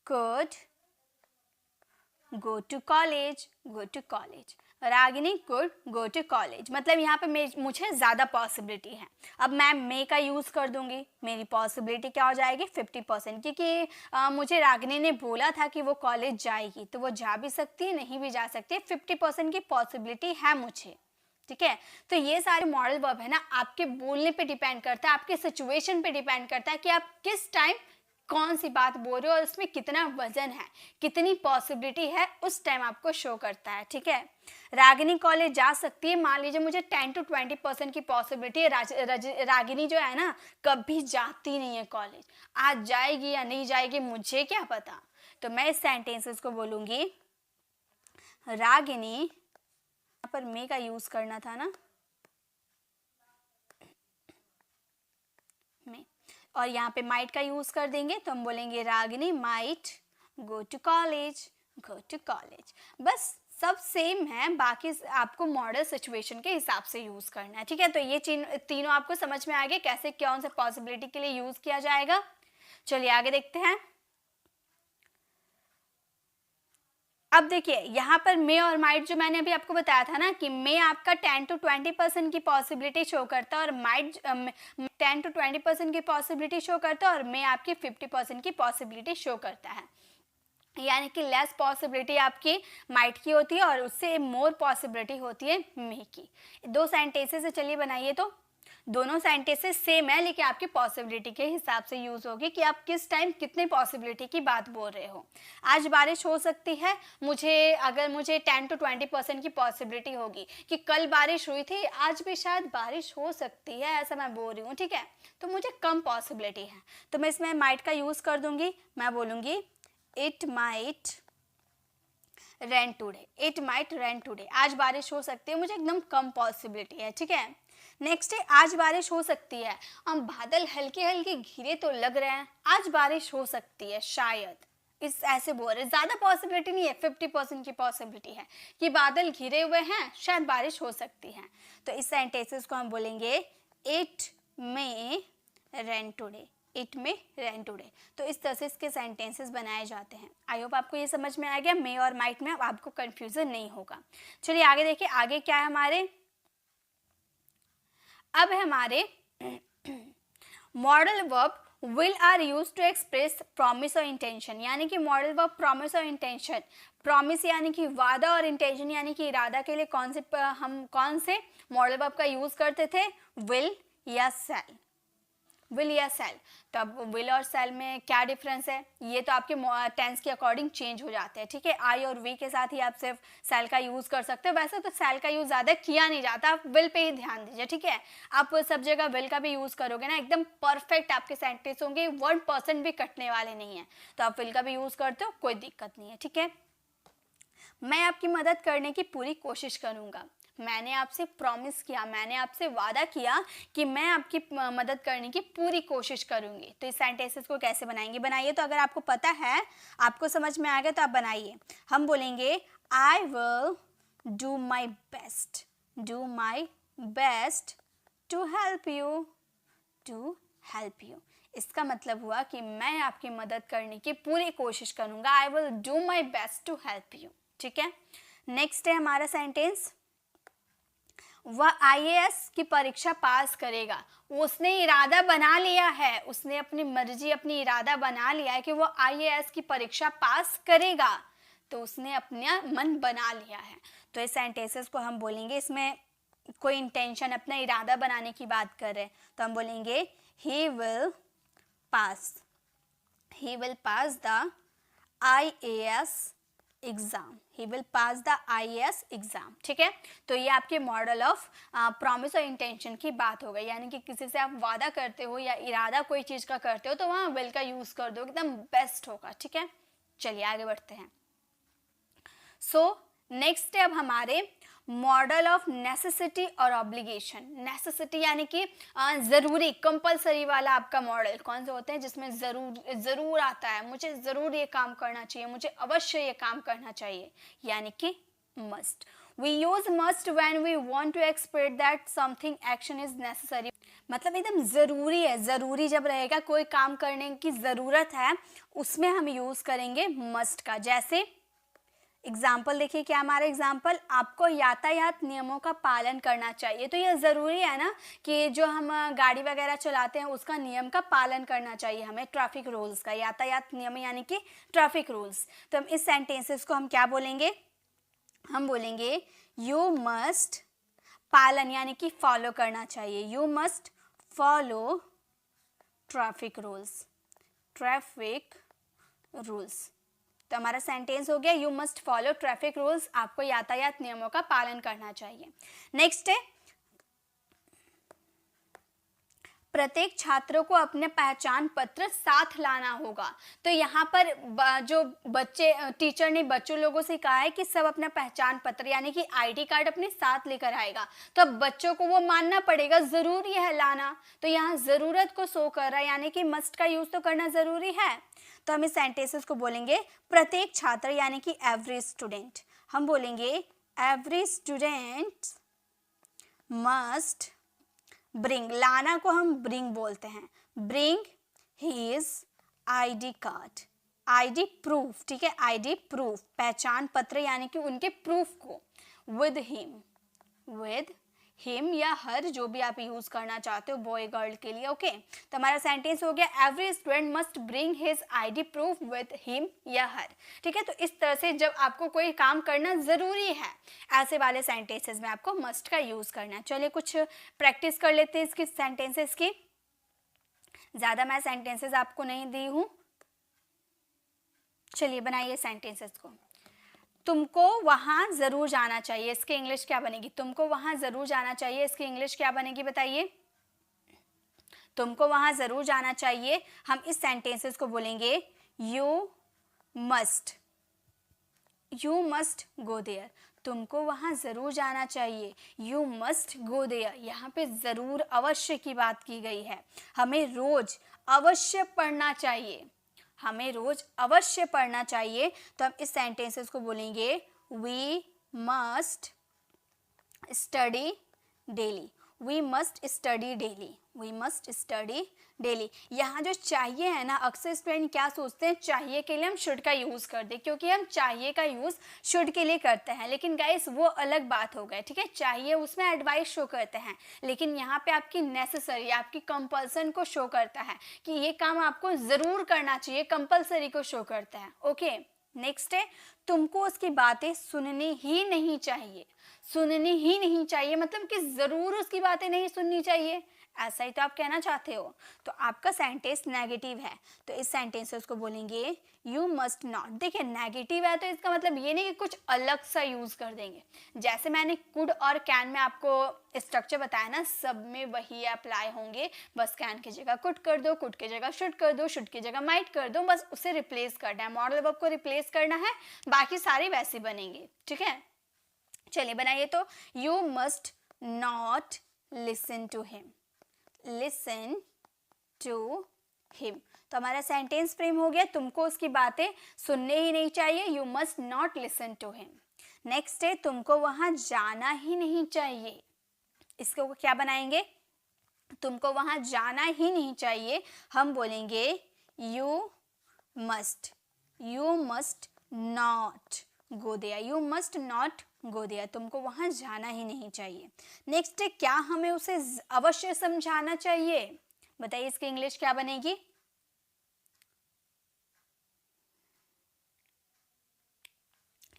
could go to college, Ragini could go to college, मतलब यहाँ पे मुझे ज़्यादा पॉसिबिलिटी है, अब मैं मे का यूज़ कर दूंगी, मेरी पॉसिबिलिटी क्या हो जाएगी 50%, क्योंकि मुझे रागिनी ने बोला था कि वो कॉलेज जाएगी, तो वो जा भी सकती है नहीं भी जा सकती है, 50% की पॉसिबिलिटी है मुझे, ठीक है। तो ये सारे मॉडल वर्ब है ना, आपके बोलने पे डिपेंड करता है, आपके सिचुएशन पे डिपेंड करता है कि आप किस टाइम कौन सी बात बोल रहे हो और इसमें कितना वजन है, कितनी पॉसिबिलिटी है, उस टाइम आपको शो करता है, ठीक है। रागिनी कॉलेज जा सकती है, मान लीजिए मुझे 10 to 20% की पॉसिबिलिटी है, रागिनी जो है ना कभी जाती नहीं है कॉलेज, आज जाएगी या नहीं जाएगी मुझे क्या पता, तो मैं इस सेंटेंसेस को बोलूँगी रागिनी, यहाँ पर मे का यूज़ करना था ना, मे, और यहाँ पे माइट का यूज़ कर देंगे तो हम बोलेंगे Ragini might go to college, बस सब सेम है, बाकी आपको मॉडल सिचुएशन के हिसाब से यूज़ करना है, ठीक है। तो ये तीनों आपको समझ में आ गए कैसे कौन से पॉसिबिलिटी के लिए यूज़ किया जाएगा। चलिए आगे देखते हैं। अब देखिए यहाँ पर मे और माइट जो मैंने अभी आपको बताया था ना कि मे आपका 10 to 20% की पॉसिबिलिटी शो करता है और माइट 10 to 20% की पॉसिबिलिटी शो करता है और मे आपकी 50% की पॉसिबिलिटी शो करता है। यानी कि लेस पॉसिबिलिटी आपकी माइट की होती है और उससे मोर पॉसिबिलिटी होती है मे की। दो सेंटेंसेस से चलिए बनाइए, तो दोनों सेंटेंसेस सेम है लेकिन आपकी पॉसिबिलिटी के हिसाब से यूज होगी कि आप किस टाइम कितने पॉसिबिलिटी की बात बोल रहे हो। आज बारिश हो सकती है, अगर मुझे 10 to 20% की पॉसिबिलिटी होगी कि कल बारिश हुई थी, आज भी शायद बारिश हो सकती है, ऐसा मैं बोल रही हूँ, ठीक है, तो मुझे कम पॉसिबिलिटी है, तो मैं इसमें माइट का यूज कर दूंगी। मैं बोलूंगी it might rain today, it might rain today, आज बारिश हो सकती है, मुझे एकदम कम पॉसिबिलिटी है, ठीक है। नेक्स्ट है आज बारिश हो सकती है, हम बादल हल्के हल्के घिरे तो लग रहे हैं, आज बारिश हो सकती है शायद, इस ऐसे बोल रहे, ज्यादा पॉसिबिलिटी नहीं है, 50% की पॉसिबिलिटी है कि बादल घिरे हुए हैं, शायद बारिश हो सकती है। तो इस सेंटेंसेस को हम बोलेंगे it may rain today, it में रेन टुडे। तो इस तरह से इसके सेंटेंसेस बनाए जाते हैं। आई होप आपको ये समझ में आ गया, मे और माइट में अब आपको कंफ्यूजन नहीं होगा। चलिए आगे देखिए, आगे क्या है हमारे, अब है हमारे modal verb will are use to express promise और इंटेंशन। यानी कि मॉडल वर्ब प्रॉमिस और इंटेंशन, प्रॉमिस यानी कि वादा और इंटेंशन यानी कि इरादा के लिए हम कौन से मॉडल वर्ब का यूज करते थे, विल या सेल, विल या सेल। तो अब विल और सेल में क्या डिफरेंस है, ये तो आपके टेंस के अकॉर्डिंग चेंज हो जाते हैं, ठीक है। आई और वी के साथ ही आप सिर्फ सेल का यूज कर सकते हो, वैसे तो सेल का यूज ज्यादा किया नहीं जाता, आप विल पे ही ध्यान दीजिए, ठीक है। आप सब जगह विल का भी यूज करोगे ना, एकदम परफेक्ट आपके सेंटेंस होंगे, 1% भी कटने वाले नहीं है। तो आप विल का भी यूज करते हो, कोई दिक्कत नहीं है, ठीक है। मैं आपकी मदद करने की पूरी कोशिश करूंगा, मैंने आपसे प्रॉमिस किया, मैंने आपसे वादा किया कि मैं आपकी मदद करने की पूरी कोशिश करूंगी। तो इस सेंटेंसेस को कैसे बनाइए, तो अगर आपको पता है, आपको समझ में आ गया तो आप बनाइए। हम बोलेंगे I will do my best, do my best to help you, to help you. इसका मतलब हुआ कि मैं आपकी मदद करने की पूरी कोशिश करूंगा, I will do my best to help you, ठीक है। नेक्स्ट है हमारा सेंटेंस, वह आईएएस की परीक्षा पास करेगा, उसने इरादा बना लिया है, उसने अपनी मर्जी अपनी इरादा बना लिया है कि वो आईएएस की परीक्षा पास करेगा, तो उसने अपना मन बना लिया है। तो इस सेंटेंसेस को हम बोलेंगे, इसमें कोई इंटेंशन अपना इरादा बनाने की बात कर रहे हैं, तो हम बोलेंगे he will pass, he will pass the IAS exam, he will pass the IAS exam, ठीक है। तो ये आपके मॉडल ऑफ प्रॉमिस और इंटेंशन की बात हो गई, यानी कि किसी से आप वादा करते हो या इरादा कोई चीज का करते हो तो वहां विल का यूज कर दो, एकदम बेस्ट होगा, ठीक है। चलिए आगे बढ़ते हैं। सो नेक्स्ट है अब हमारे मॉडल ऑफ नेसेसिटी और ऑब्लिगेशन। नेसेसिटी यानी कि जरूरी, कंपलसरी वाला आपका मॉडल कौन से होते हैं, जिसमें जरूर आता है, मुझे जरूर ये काम करना चाहिए, मुझे अवश्य ये काम करना चाहिए, यानी कि must. We use must when we want to express that something action is necessary, मतलब एकदम जरूरी है, जरूरी जब रहेगा कोई काम करने की जरूरत है, उसमें हम यूज करेंगे मस्ट का। जैसे एग्जाम्पल देखिए, क्या हमारा एग्जाम्पल, आपको यातायात नियमों का पालन करना चाहिए, तो ये ज़रूरी है ना कि जो हम गाड़ी वगैरह चलाते हैं उसका नियम का पालन करना चाहिए हमें, ट्रैफिक रूल्स का, यातायात नियम यानी कि ट्रैफिक रूल्स। तो हम इस सेंटेंसेस को हम क्या बोलेंगे, हम बोलेंगे यू मस्ट, पालन यानी कि फॉलो करना चाहिए, you must follow traffic rules, traffic rules. तो हमारा सेंटेंस हो गया you must follow traffic rules, आपको यातायात नियमों का पालन करना चाहिए। नेक्स्ट है, प्रत्येक छात्र को अपने पहचान पत्र साथ लाना होगा। तो यहाँ पर जो बच्चे, टीचर ने बच्चों लोगों से कहा है कि सब अपना पहचान पत्र यानी कि आईडी कार्ड अपने साथ लेकर आएगा, तो अब बच्चों को वो मानना पड़ेगा, जरूरी है लाना, तो यहाँ जरूरत को शो कर रहा है, यानी कि मस्ट का यूज तो करना जरूरी है। तो हम इस सेंटेंसेस को बोलेंगे प्रत्येक छात्र यानी कि एवरी स्टूडेंट, हम बोलेंगे एवरी स्टूडेंट मस्ट ब्रिंग, लाना को हम ब्रिंग बोलते हैं, bring his ID card, ID proof, ठीक है, आईडी प्रूफ, पहचान पत्र यानी कि उनके प्रूफ को, विद हिम या हर, जो भी आप यूज करना चाहते हो बॉय गर्ल के लिए। ओके, तो हमारा सेंटेंस हो गया every student must bring his ID proof with him या हर। ठीक है, तो इस तरह से जब आपको कोई काम करना जरूरी है, ऐसे वाले सेंटेंसेस में आपको मस्ट का यूज करना है। चलिए कुछ प्रैक्टिस कर लेते हैं इसकी सेंटेंसेस की। ज्यादा मैं सेंटेंसेस आपको नहीं दी हूं, चलिए बनाइए सेंटेंसेस को। तुमको वहां जरूर जाना चाहिए, इसकी इंग्लिश क्या बनेगी? तुमको वहां जरूर जाना चाहिए, इसकी इंग्लिश क्या बनेगी बताइए? तुमको वहां जरूर जाना चाहिए, हम इस सेंटेंसेस को बोलेंगे यू मस्ट गो देयर। तुमको वहां जरूर जाना चाहिए, यू मस्ट गो देयर। यहाँ पे जरूर अवश्य की बात की गई है, हमें रोज अवश्य पढ़ना चाहिए, हमें रोज अवश्य पढ़ना चाहिए। तो हम इस सेंटेंसेस को बोलेंगे we must study daily, we must study daily, we must study daily. यहाँ जो चाहिए है ना, अक्सर स्टूडेंट क्या सोचते हैं, चाहिए के लिए हम शुड का यूज कर दे, क्योंकि हम चाहिए का यूज शुड के लिए करते हैं। लेकिन गाइस वो अलग बात हो गई, ठीक है, चाहिए उसमें एडवाइस शो करते हैं, लेकिन यहाँ पे आपकी नेसेसरी, आपकी कंपल्सन को शो करता है कि ये काम आपको जरूर करना चाहिए, कंपल्सरी को शो करता है। ओके, नेक्स्ट है तुमको उसकी बातें सुननी ही नहीं चाहिए, सुननी ही नहीं चाहिए मतलब कि जरूर उसकी बातें नहीं सुननी चाहिए, ऐसा ही तो आप कहना चाहते हो। तो आपका सेंटेंस नेगेटिव है, तो इस सेंटेंस को बोलेंगे यू मस्ट नॉट। देखिए नेगेटिव है तो इसका मतलब ये नहीं कि कुछ अलग सा यूज कर देंगे, जैसे मैंने कुड और कैन में आपको स्ट्रक्चर बताया ना, सब में वही अप्लाई होंगे, बस कैन की जगह कुड कर दो, कुड की जगह शुड कर दो, शुड की जगह माइट कर दो, बस उसे रिप्लेस करना है, मॉडल वर्ब को रिप्लेस करना है, बाकी सारे वैसे बनेंगे। ठीक है, चलिए बनाइए। तो you must not listen to him, listen to him. तो हमारा सेंटेंस फ्रेम हो गया, तुमको उसकी बातें सुनने ही नहीं चाहिए, you must not listen to him. Next है तुमको वहां जाना ही नहीं चाहिए, इसको क्या बनाएंगे? तुमको वहां जाना ही नहीं चाहिए, हम बोलेंगे you must not go there, you must not go there. तुमको वहां जाना ही नहीं चाहिए। नेक्स्ट है क्या हमें उसे अवश्य समझाना चाहिए, बताइए इसकी इंग्लिश क्या बनेगी?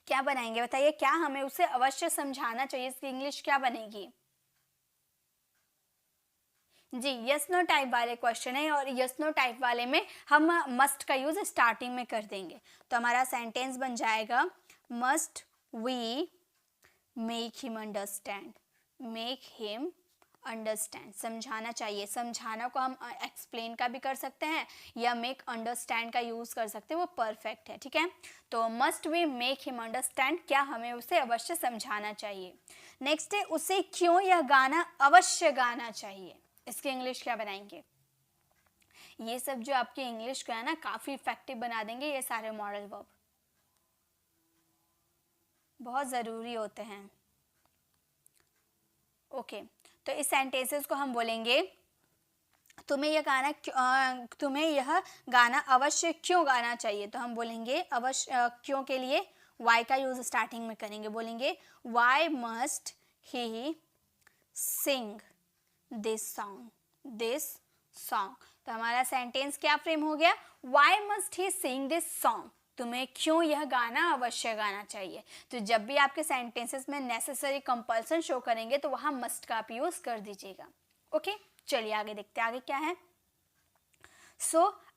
क्या बनाएंगे बताइए, क्या हमें उसे अवश्य समझाना चाहिए, इसकी इंग्लिश क्या बनेगी? जी यस नो टाइप वाले क्वेश्चन है, और यस नो टाइप वाले में हम मस्ट का यूज स्टार्टिंग में कर देंगे। तो हमारा सेंटेंस बन जाएगा must we make him understand, make him understand, समझाना चाहिए। समझाना को हम एक्सप्लेन का भी कर सकते हैं या मेक अंडरस्टैंड का यूज कर सकते हैं, वो परफेक्ट है। ठीक है, तो must we make him understand, क्या हमें उसे अवश्य समझाना चाहिए। नेक्स्ट है उसे क्यों यह गाना अवश्य गाना चाहिए, इसकी इंग्लिश क्या बनाएंगे? ये सब जो आपकी इंग्लिश को है ना काफी इफेक्टिव बना देंगे, ये सारे मॉडल वर्ब बहुत जरूरी होते हैं। ओके, तो इस सेंटेंसेस को हम बोलेंगे तुम्हें यह गाना अवश्य क्यों गाना चाहिए। तो हम बोलेंगे अवश्य क्यों के लिए वाई का यूज स्टार्टिंग में करेंगे, बोलेंगे why must he sing this song. तो हमारा सेंटेंस क्या फ्रेम हो गया, why must he sing this song, तुम्हें क्यों यह गाना अवश्य गाना चाहिए। तो जब भी आपके सेंटेंसेस में नेसेसरी कंपल्सन शो करेंगे तो वहां मस्ट का आप यूज कर दीजिएगा। ओके, चलिए आगे देखते हैं आगे क्या है।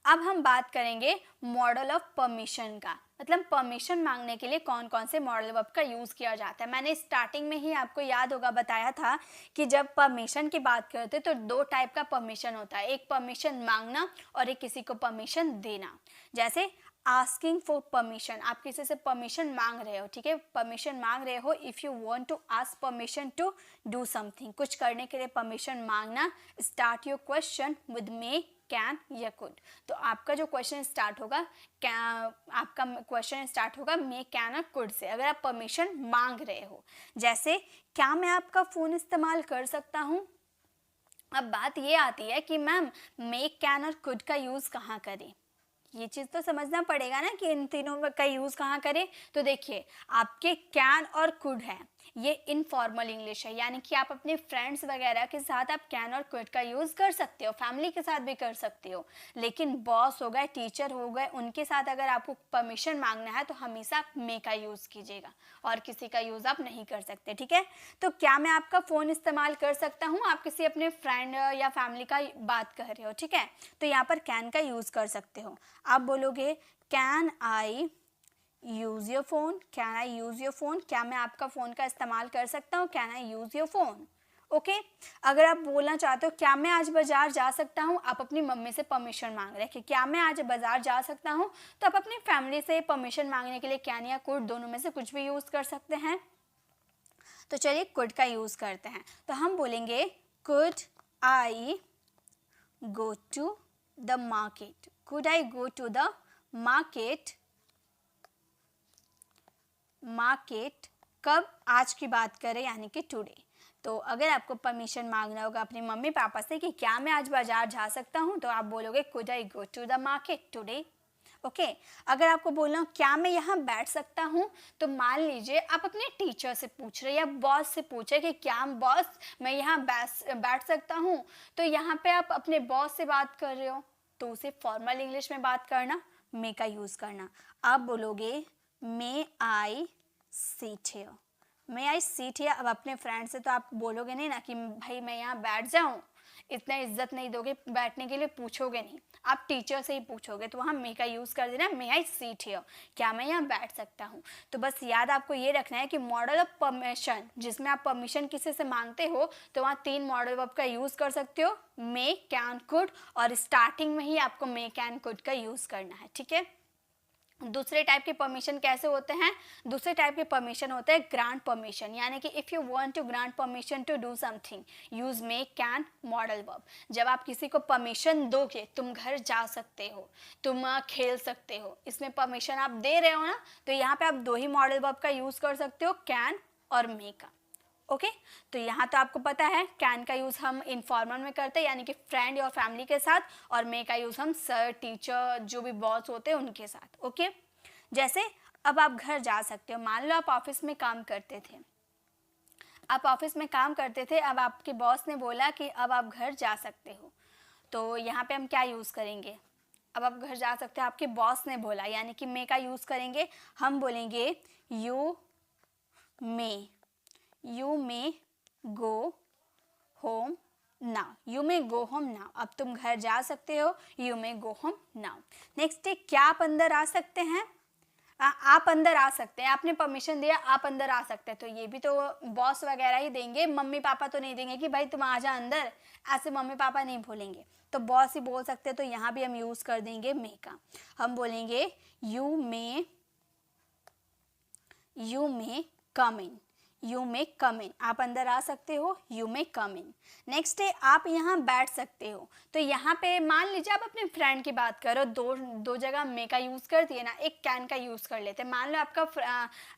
अब हम बात करेंगे मॉडल ऑफ परमिशन का, मतलब परमिशन मांगने के लिए कौन कौन से मॉडल वर्ब का यूज किया जाता है। मैंने स्टार्टिंग में ही आपको याद होगा बताया था कि जब परमिशन की बात करते तो दो टाइप का परमिशन होता है, एक परमिशन मांगना और एक किसी को परमिशन देना। जैसे आस्किंग फॉर परमिशन, आप किसी से परमिशन मांग रहे हो, ठीक है, परमिशन मांग रहे हो, if you want to ask permission to do something, कुछ करने के लिए परमिशन मांगना। Start your question with may, can या कुड। तो आपका जो क्वेश्चन स्टार्ट होगा, आपका क्वेश्चन स्टार्ट होगा मे, कैन और कुड से, अगर आप परमिशन मांग रहे हो। जैसे क्या मैं आपका फोन इस्तेमाल कर सकता हूँ। अब बात ये आती है कि मैम मे, कैन और कुड का यूज कहाँ करें, ये चीज़ तो समझना पड़ेगा ना कि इन तीनों का यूज़ कहाँ करें। तो देखिए, आपके कैन और कुड है, ये इनफॉर्मल इंग्लिश है, यानी कि आप अपने फ्रेंड्स वगैरह के साथ आप कैन और कुड का यूज़ कर सकते हो, फैमिली के साथ भी कर सकते हो। लेकिन बॉस हो गए, टीचर हो गए, उनके साथ अगर आपको परमिशन मांगना है तो हमेशा आप मे का यूज़ कीजिएगा, और किसी का यूज़ आप नहीं कर सकते, ठीक है। तो क्या मैं आपका फ़ोन इस्तेमाल कर सकता हूँ? आप किसी अपने फ्रेंड या फैमिली का बात कर रहे हो, ठीक है, तो यहाँ पर कैन का यूज़ कर सकते हो। आप बोलोगे can I use your phone, can I use your phone, क्या मैं आपका फ़ोन का इस्तेमाल कर सकता हूँ, can I use your phone. Okay, अगर आप बोलना चाहते हो क्या मैं आज बाज़ार जा सकता हूँ, आप अपनी मम्मी से परमिशन मांग रहे हैं कि क्या मैं आज बाज़ार जा सकता हूँ, तो आप अपनी फैमिली से परमिशन मांगने के लिए कैन या कुड दोनों में से कुछ भी यूज़ कर सकते हैं। तो चलिए कुड का यूज़ करते हैं। तो हम बोलेंगे could I go to the market, could I go to the market, market कब, आज की बात करें यानी कि टुडे। तो अगर आपको परमिशन मांगना होगा अपने मम्मी पापा से कि क्या मैं आज बाजार जा सकता हूँ, तो आप बोलोगे could I go to the market today. Okay, अगर आपको बोलना हो क्या मैं यहाँ बैठ सकता हूँ, तो मान लीजिए आप अपने टीचर से पूछ रहे या बॉस से पूछ रहे कि क्या बॉस मैं यहाँ बैठ सकता हूँ, तो यहाँ पे आप अपने बॉस से बात कर रहे हो, तो उसे फॉर्मल इंग्लिश में बात करना, मे का यूज़ करना। आप बोलोगे may I seat here, may I seat here. अब अपने फ्रेंड से तो आप बोलोगे नहीं ना कि भाई मैं यहाँ बैठ जाऊँ, इतना इज्जत नहीं दोगे बैठने के लिए, पूछोगे नहीं, आप टीचर से ही पूछोगे, तो वहाँ मे का यूज़ कर देना, मे आई सीट हियर, क्या मैं यहाँ बैठ सकता हूँ। तो बस याद आपको ये रखना है कि मॉडल ऑफ परमिशन, जिसमें आप परमिशन किसी से मांगते हो, तो वहाँ 3 मॉडल वर्ब का यूज़ कर सकते हो, मे, कैन, कुड, और स्टार्टिंग में ही आपको मे, कैन, कुड का यूज़ करना है, ठीक है। दूसरे टाइप के परमिशन कैसे होते हैं? दूसरे टाइप के परमिशन होते हैं ग्रांट परमिशन, यानी कि if you want to grant permission to do something use may, can, modal verb. जब आप किसी को परमिशन दोगे, तुम घर जा सकते हो, तुम खेल सकते हो, इसमें परमिशन आप दे रहे हो ना, तो यहाँ पे आप 2 ही मॉडल वर्ब का यूज़ कर सकते हो, कैन और मे का। ओके, तो यहाँ तो आपको पता है कैन का यूज़ हम इनफॉर्मल में करते हैं, यानी कि फ्रेंड और फैमिली के साथ, और मे का यूज़ हम सर, टीचर, जो भी बॉस होते हैं उनके साथ। ओके, जैसे अब आप घर जा सकते हो, मान लो आप ऑफिस में काम करते थे, आप ऑफिस में काम करते थे, अब आपके बॉस ने बोला कि अब आप घर जा सकते हो, तो यहाँ पे हम क्या यूज़ करेंगे? अब आप घर जा सकते हो, आपके बॉस ने बोला, यानी कि मे का यूज़ करेंगे, हम बोलेंगे you may, you may go home now, you may go home now, अब तुम घर जा सकते हो, you may go home now. Next है क्या आप अंदर आ सकते हैं? आप अंदर आ सकते हैं, आपने परमिशन दिया, आप अंदर आ सकते हैं, तो ये भी तो बॉस वगैरह ही देंगे, मम्मी पापा तो नहीं देंगे कि भाई तुम आ जा अंदर, ऐसे मम्मी पापा नहीं बोलेंगे, तो बॉस ही बोल सकते हैं, तो यहाँ भी हम यूज़ कर देंगे मे का, हम बोलेंगे you may come in, you may कम इन, आप अंदर आ सकते हो, you may come in. Next है आप यहाँ बैठ सकते हो, तो यहाँ पे मान लीजिए आप अपने फ्रेंड की बात करो, दो जगह मे का यूज़ कर दिए ना, एक कैन का यूज़ कर लेते हैं। मान लो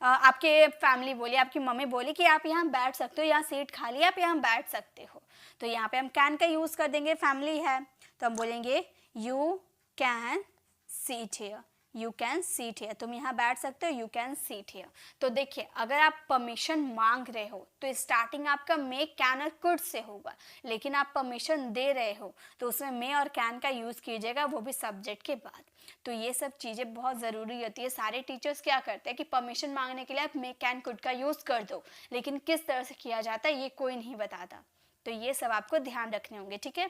आपके फैमिली बोली, आपकी मम्मी बोली कि आप यहाँ बैठ सकते हो, यहाँ सीट खाली है, आप यहाँ बैठ सकते हो, तो यहाँ पे हम कैन का यूज़ कर देंगे, फैमिली है, तो हम बोलेंगे you can seat here, you can seat here, तुम यहाँ बैठ सकते हो, यू कैन सीट हियर। तो देखिए, अगर आप परमिशन मांग रहे हो तो स्टार्टिंग आपका मे, कैन और कुड से होगा, लेकिन आप परमिशन दे रहे हो तो उसमें मे और कैन का यूज़ कीजिएगा, वो भी सब्जेक्ट के बाद। तो ये सब चीज़ें बहुत ज़रूरी होती है। सारे टीचर्स क्या करते हैं कि परमिशन मांगने के लिए आप मे, कैन, कुड का यूज़ कर दो, लेकिन किस तरह से किया जाता है ये कोई नहीं बताता, तो ये सब आपको ध्यान रखने होंगे, ठीक है।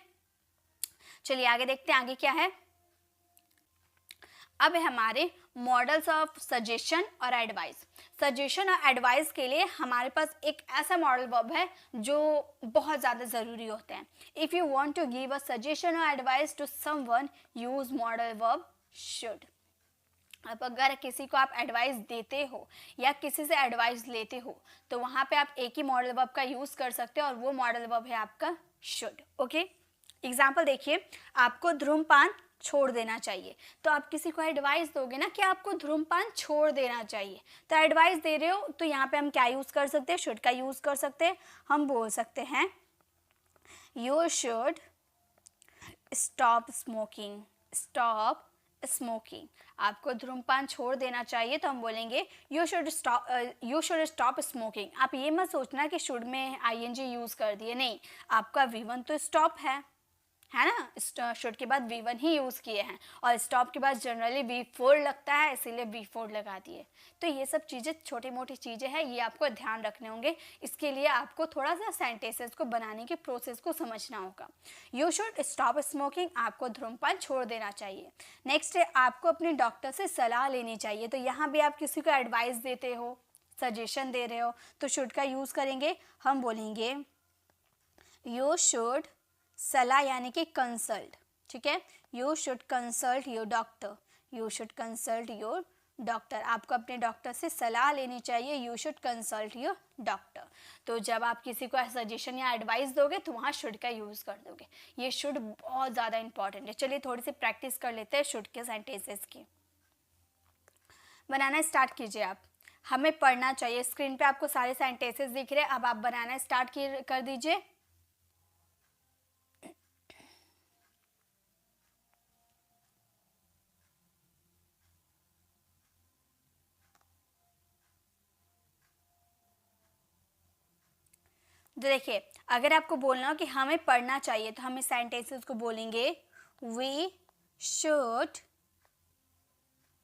चलिए आगे देखते हैं, आगे क्या है। अब है हमारे मॉडल्स ऑफ सजेशन और एडवाइस। सजेशन और एडवाइस के लिए हमारे पास एक ऐसा मॉडल वर्ब है जो बहुत ज़्यादा ज़रूरी होते हैं। If you want to give a suggestion और advice to someone, use modal verb should. अब अगर किसी को आप एडवाइस देते हो या किसी से एडवाइस लेते हो, तो वहाँ पे आप एक ही मॉडल वर्ब का यूज़ कर सकते हो, और वो मॉडल वर्ब है आपका शुड। ओके, एग्जाम्पल देखिए, आपको धूम्रपान छोड़ देना चाहिए, तो आप किसी को एडवाइस दोगे ना कि आपको धूम्रपान छोड़ देना चाहिए, तो एडवाइस दे रहे हो, तो यहाँ पे हम क्या यूज़ कर सकते हैं? शुड का यूज़ कर सकते हैं। हम बोल सकते हैं you should stop smoking, stop smoking, आपको धूम्रपान छोड़ देना चाहिए, तो हम बोलेंगे यू शुड स्टॉप स्मोकिंग। आप ये मत सोचना कि शुड में आईएनजी यूज़ कर दिए, नहीं, आपका V1 तो स्टॉप है ना, शुड के बाद V1 ही यूज़ किए हैं, और स्टॉप के बाद जनरली V4 लगता है, इसीलिए V4 लगा दिए। तो ये सब चीज़ें छोटी मोटी चीज़ें हैं, ये आपको ध्यान रखने होंगे। इसके लिए आपको थोड़ा सा सेंटेंसेस को बनाने के प्रोसेस को समझना होगा। यू शुड स्टॉप स्मोकिंग, आपको धूम्रपान छोड़ देना चाहिए। नेक्स्ट है, आपको अपने डॉक्टर से सलाह लेनी चाहिए। तो यहाँ भी आप किसी को एडवाइस देते हो, सजेशन दे रहे हो, तो शुड का यूज़ करेंगे। हम बोलेंगे यू शुड, सलाह यानी कि कंसल्ट, ठीक है, you should consult your doctor, you should consult your doctor, आपको अपने डॉक्टर से सलाह लेनी चाहिए। You should consult your doctor. तो जब आप किसी को सजेशन या एडवाइस दोगे तो वहाँ शुड का यूज़ कर दोगे। ये शुड बहुत ज़्यादा इंपॉर्टेंट है। चलिए थोड़ी सी प्रैक्टिस कर लेते हैं शुड के सेंटेंसेस की। बनाना स्टार्ट कीजिए आप। हमें पढ़ना चाहिए। स्क्रीन पे आपको सारे सेंटेंसेस दिख रहे हैं, अब आप बनाना स्टार्ट कर दीजिए। तो देखिए, अगर आपको बोलना हो कि हमें पढ़ना चाहिए, तो हम इस सेंटेंसेस को बोलेंगे we should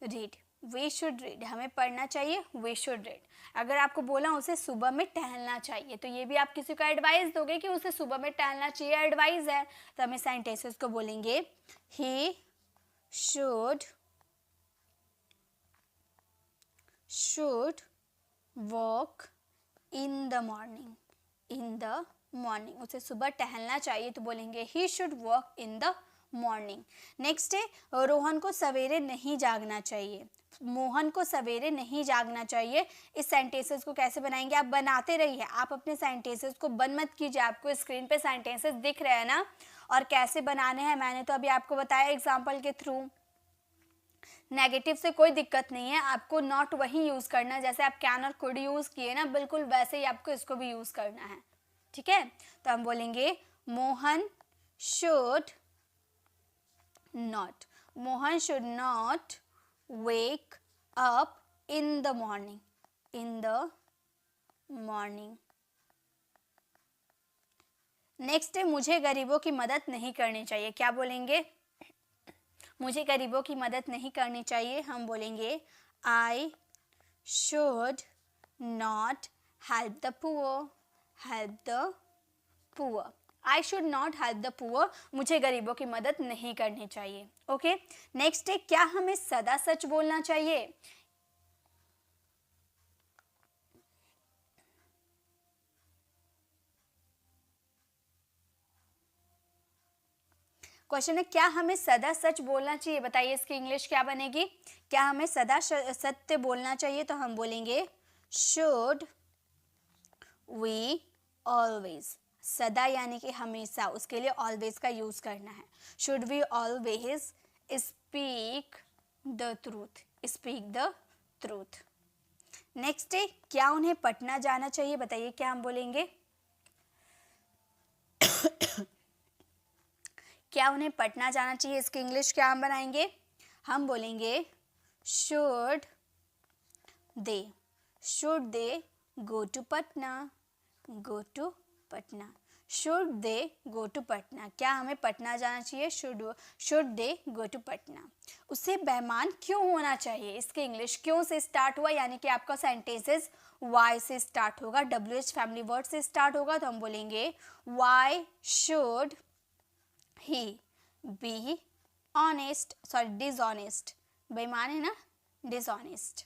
read, we should read, हमें पढ़ना चाहिए, वी शुड रीड। अगर आपको बोला उसे सुबह में टहलना चाहिए, तो ये भी आप किसी को एडवाइस दोगे कि उसे सुबह में टहलना चाहिए, एडवाइस है, तो हम इस सेंटेंसेस को बोलेंगे he should walk in the morning, in the morning, उसे सुबह टहलना चाहिए, तो बोलेंगे he should walk in the morning. Next है, रोहन को सवेरे नहीं जागना चाहिए, मोहन को सवेरे नहीं जागना चाहिए। इस सेंटेंसेस को कैसे बनाएंगे, आप बनाते रहिए, आप अपने सेंटेंसेस को बंद मत कीजिए। आपको स्क्रीन पे सेंटेंसेस दिख रहे हैं ना, और कैसे बनाने हैं मैंने तो अभी आपको बताया एग्जाम्पल के थ्रू। नेगेटिव से कोई दिक्कत नहीं है, आपको नॉट वही यूज़ करना है, जैसे आप कैन और कुड यूज़ किए ना, बिल्कुल वैसे ही आपको इसको भी यूज़ करना है, ठीक है। तो हम बोलेंगे Mohan should not, Mohan should not wake up in the morning, in the morning. Next है, मुझे गरीबों की मदद नहीं करनी चाहिए, क्या बोलेंगे, मुझे गरीबों की मदद नहीं करनी चाहिए, हम बोलेंगे I should not help the poor, help the poor, I should not help the poor, मुझे गरीबों की मदद नहीं करनी चाहिए। ओके, नेक्स्ट है, क्या हमें सदा सच बोलना चाहिए, क्वेश्चन है क्या हमें सदा सच बोलना चाहिए, बताइए इसकी इंग्लिश क्या बनेगी। क्या हमें सदा सत्य बोलना चाहिए, तो हम बोलेंगे शुड वी ऑलवेज, सदा यानी कि हमेशा, उसके लिए ऑलवेज का यूज करना है। Should we always speak the truth, speak the truth. Next है, क्या उन्हें पटना जाना चाहिए, बताइए क्या हम बोलेंगे क्या उन्हें पटना जाना चाहिए, इसकी इंग्लिश क्या हम बनाएंगे, हम बोलेंगे should they go to Patna, go to Patna, should they go to Patna, क्या हमें पटना जाना चाहिए, should they go to Patna. उसे बेईमान क्यों होना चाहिए, इसके इंग्लिश क्यों से स्टार्ट हुआ, यानी कि आपका सेंटेंसेस वाई से स्टार्ट होगा, WH फैमिली वर्ड से स्टार्ट होगा, तो हम बोलेंगे why should he be honest, sorry dishonest, बेईमान है ना, डिसऑनेस्ट।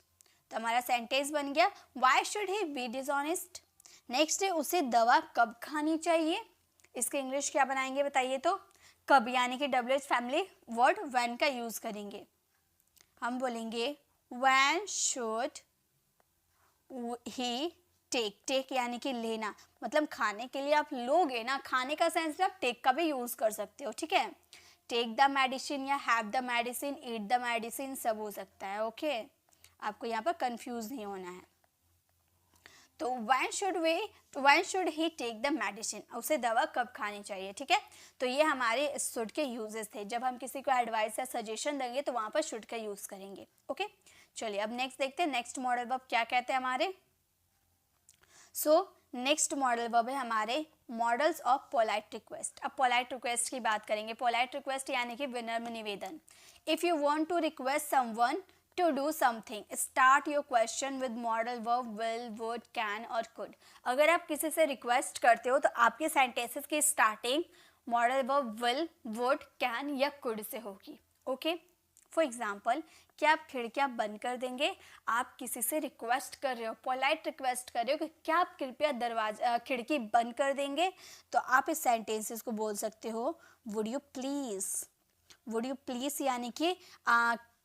तो हमारा सेंटेंस बन गया why should he be dishonest। Next है, उसे दवा कब खानी चाहिए, इसके इंग्लिश क्या बनाएंगे बताइए, तो कब यानी कि WH फैमिली वर्ड when का यूज करेंगे, हम बोलेंगे when should he टेक यानी कि लेना, मतलब खाने के लिए आप लोगे ना, खाने का सेंस में आप टेक का भी यूज कर सकते हो, ठीक है, टेक द मेडिसिन या have the medicine, eat the medicine, सब हो सकता है। ओके, आपको यहाँ पर कंफ्यूज नहीं होना है। तो when should he take the medicine, उसे दवा कब खानी चाहिए, ठीक है। तो ये हमारे शुड के यूजेस थे। जब हम किसी को एडवाइस या सजेशन देंगे तो वहां पर शुड का यूज करेंगे। ओके, चलिए अब नेक्स्ट देखते हैं नेक्स्ट मॉडल वर्ब क्या कहते हैं हमारे। नेक्स्ट मॉडल वर्ब है हमारे मॉडल्स ऑफ पोलाइट रिक्वेस्ट। अब पोलाइट रिक्वेस्ट की बात करेंगे। पोलाइट रिक्वेस्ट यानी कि विनम्र निवेदन। If you want to request someone to do something, start your question with modal verb will, would, can और कुड। अगर आप किसी से रिक्वेस्ट करते हो तो आपके सेंटेंसेस की starting model verb will, would, can या कुड से होगी। ओके, फॉर एग्जाम्पल, क्या आप खिड़कियां बंद कर देंगे? आप किसी से रिक्वेस्ट कर रहे हो, पोलाइट रिक्वेस्ट कर रहे हो कि क्या आप कृपया दरवाजा खिड़की बंद कर देंगे, तो आप इस सेंटेंसेस को बोल सकते हो would you please. Would you please यानी कि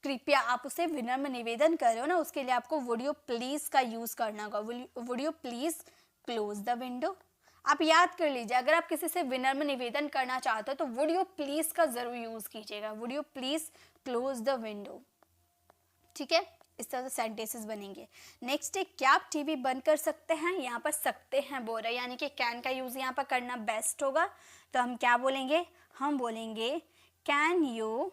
कृपया, आप उसे विनम्र निवेदन कर रहे हो ना, उसके लिए आपको वुड यू प्लीज का यूज करना होगा। Would you please close the window. आप याद कर लीजिए, अगर आप किसी से विनम्र निवेदन करना चाहते हो तो वुड यू प्लीज का जरूर यूज कीजिएगा। Would you please close the window, ठीक है। इस तरह से सेंटेंसेस बनेंगे। नेक्स्ट है, क्या आप टीवी बंद कर सकते हैं? यहाँ पर सकते हैं बोल रहे हैं, यानी कि कैन का यूज यहाँ पर करना बेस्ट होगा। तो हम क्या बोलेंगे? हम बोलेंगे can U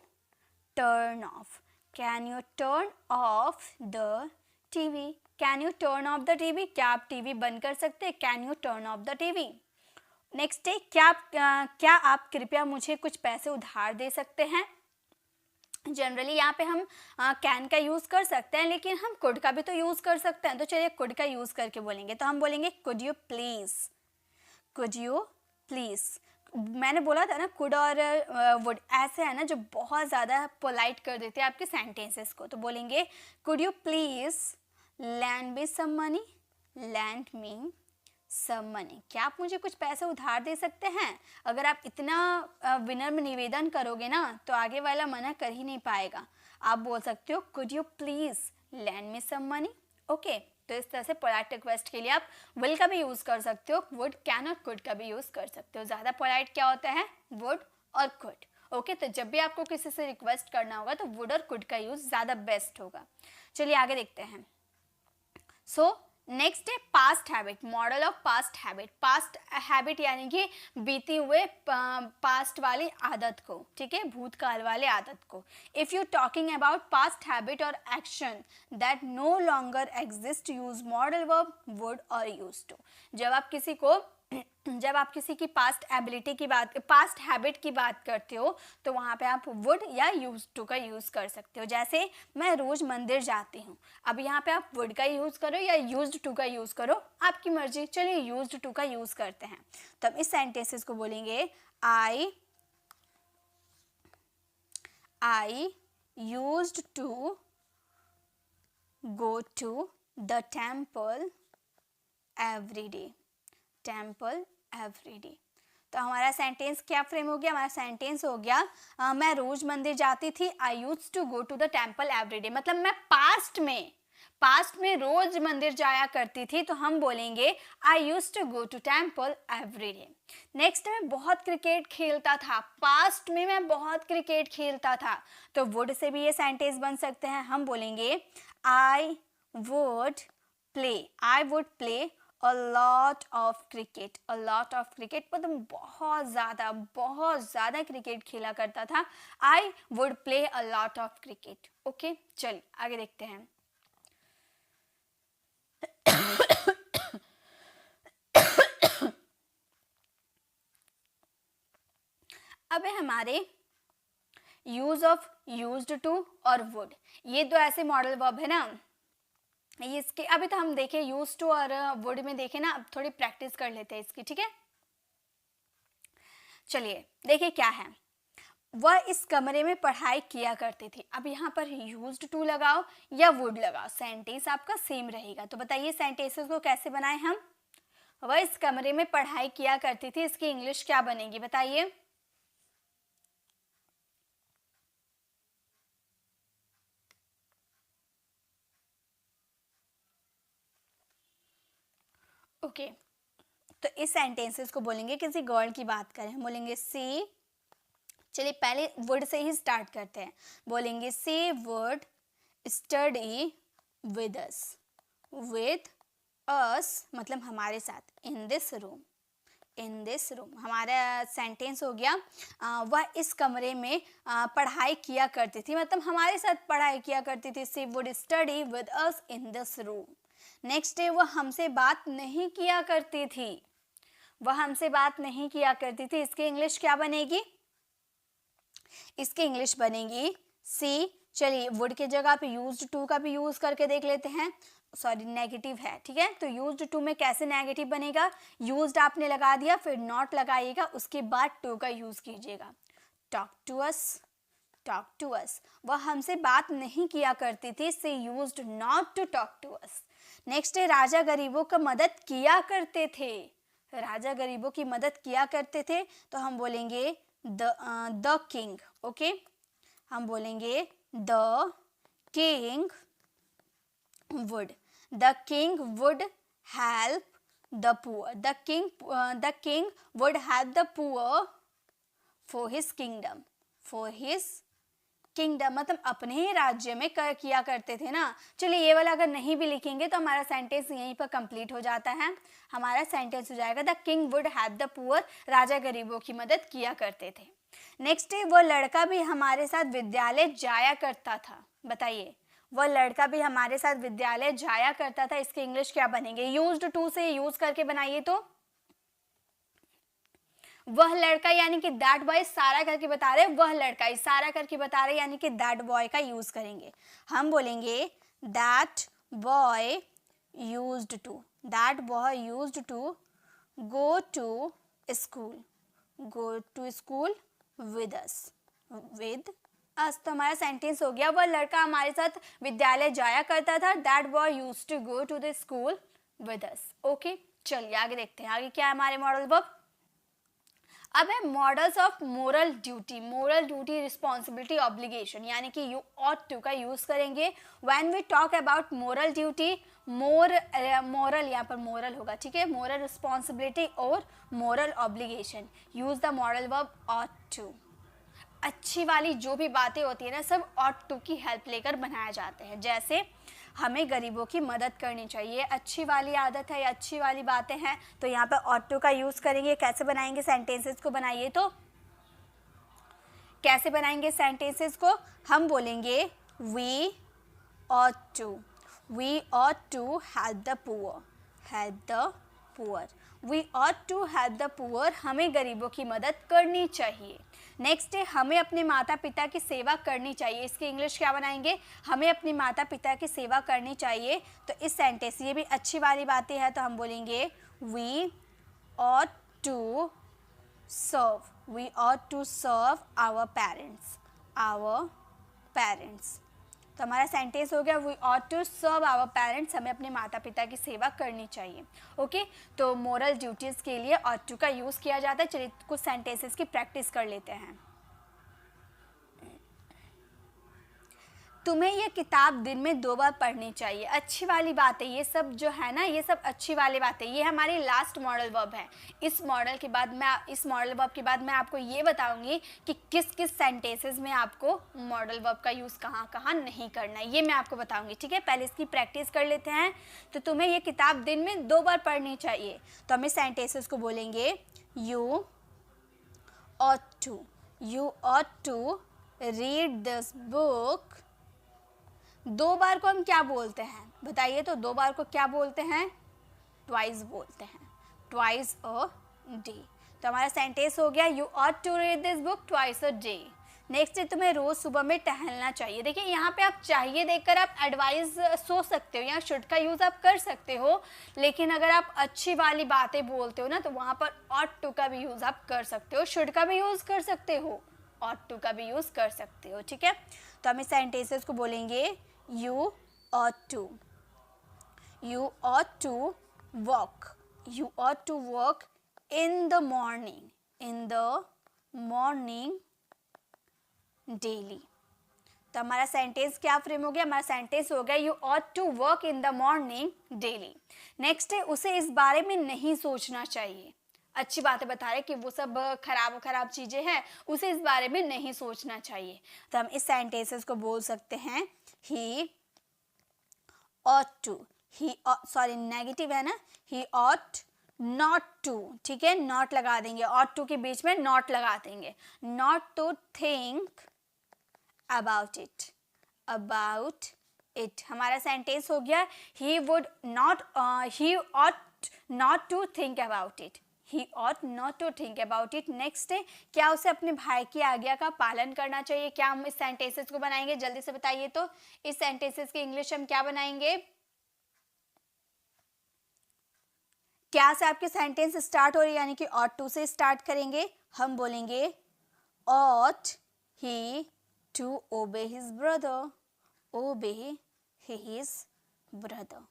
turn off. Can U turn off the TV. Can U turn off the TV, क्या आप टीवी बंद कर सकते हैं? Can U turn off the TV. Next है, क्या आप कृपया मुझे कुछ पैसे उधार दे सकते हैं? जनरली यहाँ पे हम कैन का यूज कर सकते हैं, लेकिन हम कुड का भी तो यूज कर सकते हैं। तो चलिए कुड का यूज करके बोलेंगे। तो हम बोलेंगे could you please. Could you please. मैंने बोला था ना, कुड और वुड ऐसे है ना जो बहुत ज़्यादा पोलाइट कर देते हैं आपके सेंटेंसेस को। तो बोलेंगे could you please lend me some money. Lend me some money, क्या आप मुझे कुछ पैसे उधार दे सकते हैं? अगर आप इतना विनम्र निवेदन करोगे ना तो आगे वाला मना कर ही नहीं पाएगा। आप बोल सकते हो could you please lend me some money. Okay, तो इस तरह से पोलाइट रिक्वेस्ट के लिए आप विल का भी यूज कर सकते हो, वुड, कैन और कुड का भी यूज कर सकते हो। ज्यादा पोलाइट क्या होता है? वुड और कुड। ओके, तो जब भी आपको किसी से रिक्वेस्ट करना होगा तो वुड और कुड का यूज ज्यादा बेस्ट होगा। चलिए आगे देखते हैं। नेक्स्ट है past habit, model of past habit. Past habit यानी कि बीती हुए पास्ट वाली आदत को, ठीक है, भूतकाल वाले आदत को। If you talking about past habit और action that no longer exist, use modal verb would और यूज टू। जब आप किसी की पास्ट एबिलिटी की बात, पास्ट हैबिट की बात करते हो तो वहाँ पे आप वुड या यूज टू का यूज कर सकते हो। जैसे मैं रोज मंदिर जाती हूँ, अब यहाँ पे आप वुड का यूज करो या यूज्ड टू का यूज करो, आपकी मर्जी। चलिए यूज्ड टू का यूज करते हैं। तो अब इस सेंटेंसेस को बोलेंगे I used to go to the temple every day. Temple every day. तो हमारा सेंटेंस क्या फ्रेम हो गया? हमारा सेंटेंस हो गया मैं रोज मंदिर जाती थी। I use to go to the temple every day, मतलब मैं पास्ट में रोज मंदिर जाया करती थी। तो हम बोलेंगे I use to go to temple every day. Next, मैं बहुत क्रिकेट खेलता था। पास्ट में मैं बहुत क्रिकेट खेलता था, तो वुड से भी ये सेंटेंस बन सकते हैं। हम बोलेंगे I would play a lot of cricket। a lot of cricket मतलब बहुत ज़्यादा क्रिकेट खेला करता था। I would play a lot of cricket। Okay, चलिए आगे देखते हैं। अब है हमारे यूज ऑफ यूज्ड टू और वुड। ये दो ऐसे मॉडल वर्ब है ना, इसके अभी तो हम देखें यूज टू और वुड में देखें ना, अब थोड़ी प्रैक्टिस कर लेते हैं इसकी, ठीक है। चलिए देखिए क्या है। वह इस कमरे में पढ़ाई किया करती थी। अब यहाँ पर यूज्ड टू लगाओ या वुड लगाओ, सेंटेंस आपका सेम रहेगा। तो बताइए सेंटेंसेस को कैसे बनाए हम? वह इस कमरे में पढ़ाई किया करती थी, इसकी इंग्लिश क्या बनेगी बताइए? ओके, तो इस सेंटेंसेस को बोलेंगे, किसी गर्ल की बात करें, हम बोलेंगे सी। चलिए पहले वुड से ही स्टार्ट करते हैं। बोलेंगे she would study with us, with us मतलब हमारे साथ, in this room, in this room हमारा सेंटेंस हो गया वह इस कमरे में पढ़ाई किया करती थी, मतलब हमारे साथ पढ़ाई किया करती थी। She would study with us in this room. Next day वह हमसे बात नहीं किया करती थी, वह हमसे बात नहीं किया करती थी। इसकी इंग्लिश क्या बनेगी? इसकी इंग्लिश बनेगी सी। चलिए वुड की जगह पे यूज्ड टू का भी यूज करके देख लेते हैं। सॉरी नेगेटिव है, ठीक है। तो यूज्ड टू में कैसे नेगेटिव बनेगा? यूज्ड आपने लगा दिया, फिर नॉट लगाइएगा, उसके बाद टू का यूज कीजिएगा। Talk to us, talk to us. वह हमसे बात नहीं किया करती थी। She used not to talk to us. Next है राजा गरीबों का मदद किया करते थे। राजा गरीबों की मदद किया करते थे, तो हम बोलेंगे द किंग। ओके, हम बोलेंगे the king would, the king would help the poor, the king would help the poor for his kingdom, for his kingdom मतलब अपने ही राज्य में किया करते थे ना। चलिए ये वाला अगर नहीं भी लिखेंगे तो हमारा सेंटेंस यहीं पर कंप्लीट हो जाता है। हमारा सेंटेंस हो जाएगा the king would have the poor, राजा गरीबों की मदद किया करते थे। नेक्स्ट है वो लड़का भी हमारे साथ विद्यालय जाया करता था। बताइए, वह लड़का भी हमारे साथ विद्यालय जाया करता था, इसकी इंग्लिश क्या बनेंगे? यूज्ड टू से यूज करके बनाइए तो वह लड़का यानी कि दैट बॉय, सारा करके बता रहे वह लड़का, इशारा करके बता रहे यानी कि दैट बॉय का यूज करेंगे। हम बोलेंगे that boy used to, that boy used to go to school, go to school with us, with us. तो हमारा सेंटेंस हो गया वह लड़का हमारे साथ विद्यालय जाया करता था। That boy used to go to the school with us. Okay, चलिए आगे देखते हैं। आगे क्या है हमारे मॉडल वर्ब? अब है models of moral duty. Moral duty, responsibility, obligation, यानी कि यू ऑट टू का यूज करेंगे when we talk about moral duty. Moral यहाँ पर मोरल होगा, ठीक है। मोरल रिस्पॉन्सिबिलिटी और moral obligation, use the modal verb ought to. अच्छी वाली जो भी बातें होती है ना, सब ऑट टू की हेल्प लेकर बनाए जाते हैं। जैसे हमें गरीबों की मदद करनी चाहिए, अच्छी वाली आदत है या अच्छी वाली बातें हैं, तो यहाँ पे ऑट टू का यूज करेंगे। कैसे बनाएंगे सेंटेंसेस को? बनाइए तो कैसे बनाएंगे सेंटेंसेस को? हम बोलेंगे we ought to, we ought to help the poor, help the poor, we ought to help the poor, हमें गरीबों की मदद करनी चाहिए। नेक्स्ट है हमें अपने माता पिता की सेवा करनी चाहिए। इसकी इंग्लिश क्या बनाएंगे? हमें अपने माता पिता की सेवा करनी चाहिए। तो इस सेंटेंस, ये भी अच्छी वाली बातें हैं, तो हम बोलेंगे we ought to serve, we ought to serve our parents, our parents. तो हमारा सेंटेंस हो गया we ought to serve our parents, हमें अपने माता पिता की सेवा करनी चाहिए। ओके, तो मोरल ड्यूटीज के लिए ऑट टू का यूज किया जाता है। चलिए कुछ सेंटेंसेस की प्रैक्टिस कर लेते हैं। तुम्हें ये किताब दिन में 2 बार पढ़नी चाहिए। अच्छी वाली बात है, ये सब जो है ना, ये सब अच्छी वाली बात है। ये हमारी लास्ट मॉडल वर्ब है। इस मॉडल के बाद मैं, इस मॉडल वर्ब के बाद मैं आपको ये बताऊंगी कि किस किस सेंटेंसेस में आपको मॉडल वर्ब का यूज़ कहाँ कहाँ नहीं करना है, ये मैं आपको बताऊंगी, ठीक है। पहले इसकी प्रैक्टिस कर लेते हैं। तो तुम्हें ये किताब दिन में 2 बार पढ़नी चाहिए, तो हमें सेंटेंसेस को बोलेंगे you ought to, you ought to read this book. 2 बार को हम क्या बोलते हैं बताइए? तो 2 बार को क्या बोलते हैं? ट्वाइस बोलते हैं, ट्वाइस अ डे। तो हमारा सेंटेंस हो गया you ought to read this book twice a day. Next है तुम्हें रोज सुबह में टहलना चाहिए। देखिए यहाँ पे आप चाहिए देखकर आप एडवाइस सोच सकते हो, यहाँ शुड का यूज आप कर सकते हो, लेकिन अगर आप अच्छी वाली बातें बोलते हो ना, तो वहाँ पर ऑट टू का भी यूज आप कर सकते हो, शुड का भी यूज कर सकते हो, ऑट टू का भी यूज कर सकते हो, ठीक है। तो हम इस सेंटेंसेस को बोलेंगे you ought to, you ought to walk, you ought to walk in the morning, in the morning daily। तो हमारा सेंटेंस क्या फ्रेम हो गया? हमारा सेंटेंस हो गया you ought to work in the morning daily। Next है उसे इस बारे में नहीं सोचना चाहिए। अच्छी बातें बता रहे कि वो सब खराब चीजें हैं, उसे इस बारे में नहीं सोचना चाहिए। तो हम इस सेंटेंसेस को बोल सकते हैं he ought to, he, sorry negative है ना, ही ऑट नॉट टू, ठीक है, नॉट लगा देंगे, ऑट टू के बीच में नॉट लगा देंगे, not to think about it, about it हमारा सेंटेंस हो गया, he would not, he ought not to think about it, he ought not to think about it. Next है, क्या उसे अपने भाई की आज्ञा का पालन करना चाहिए? क्या हम इस सेंटेंसेस को बनाएंगे, जल्दी से बताइए। तो इस सेंटेंसेस की इंग्लिश हम क्या बनाएंगे? क्या से आपके सेंटेंस स्टार्ट हो रही है, यानी कि ऑट टू से स्टार्ट करेंगे, हम बोलेंगे ought he to obey his brother, obey his brother.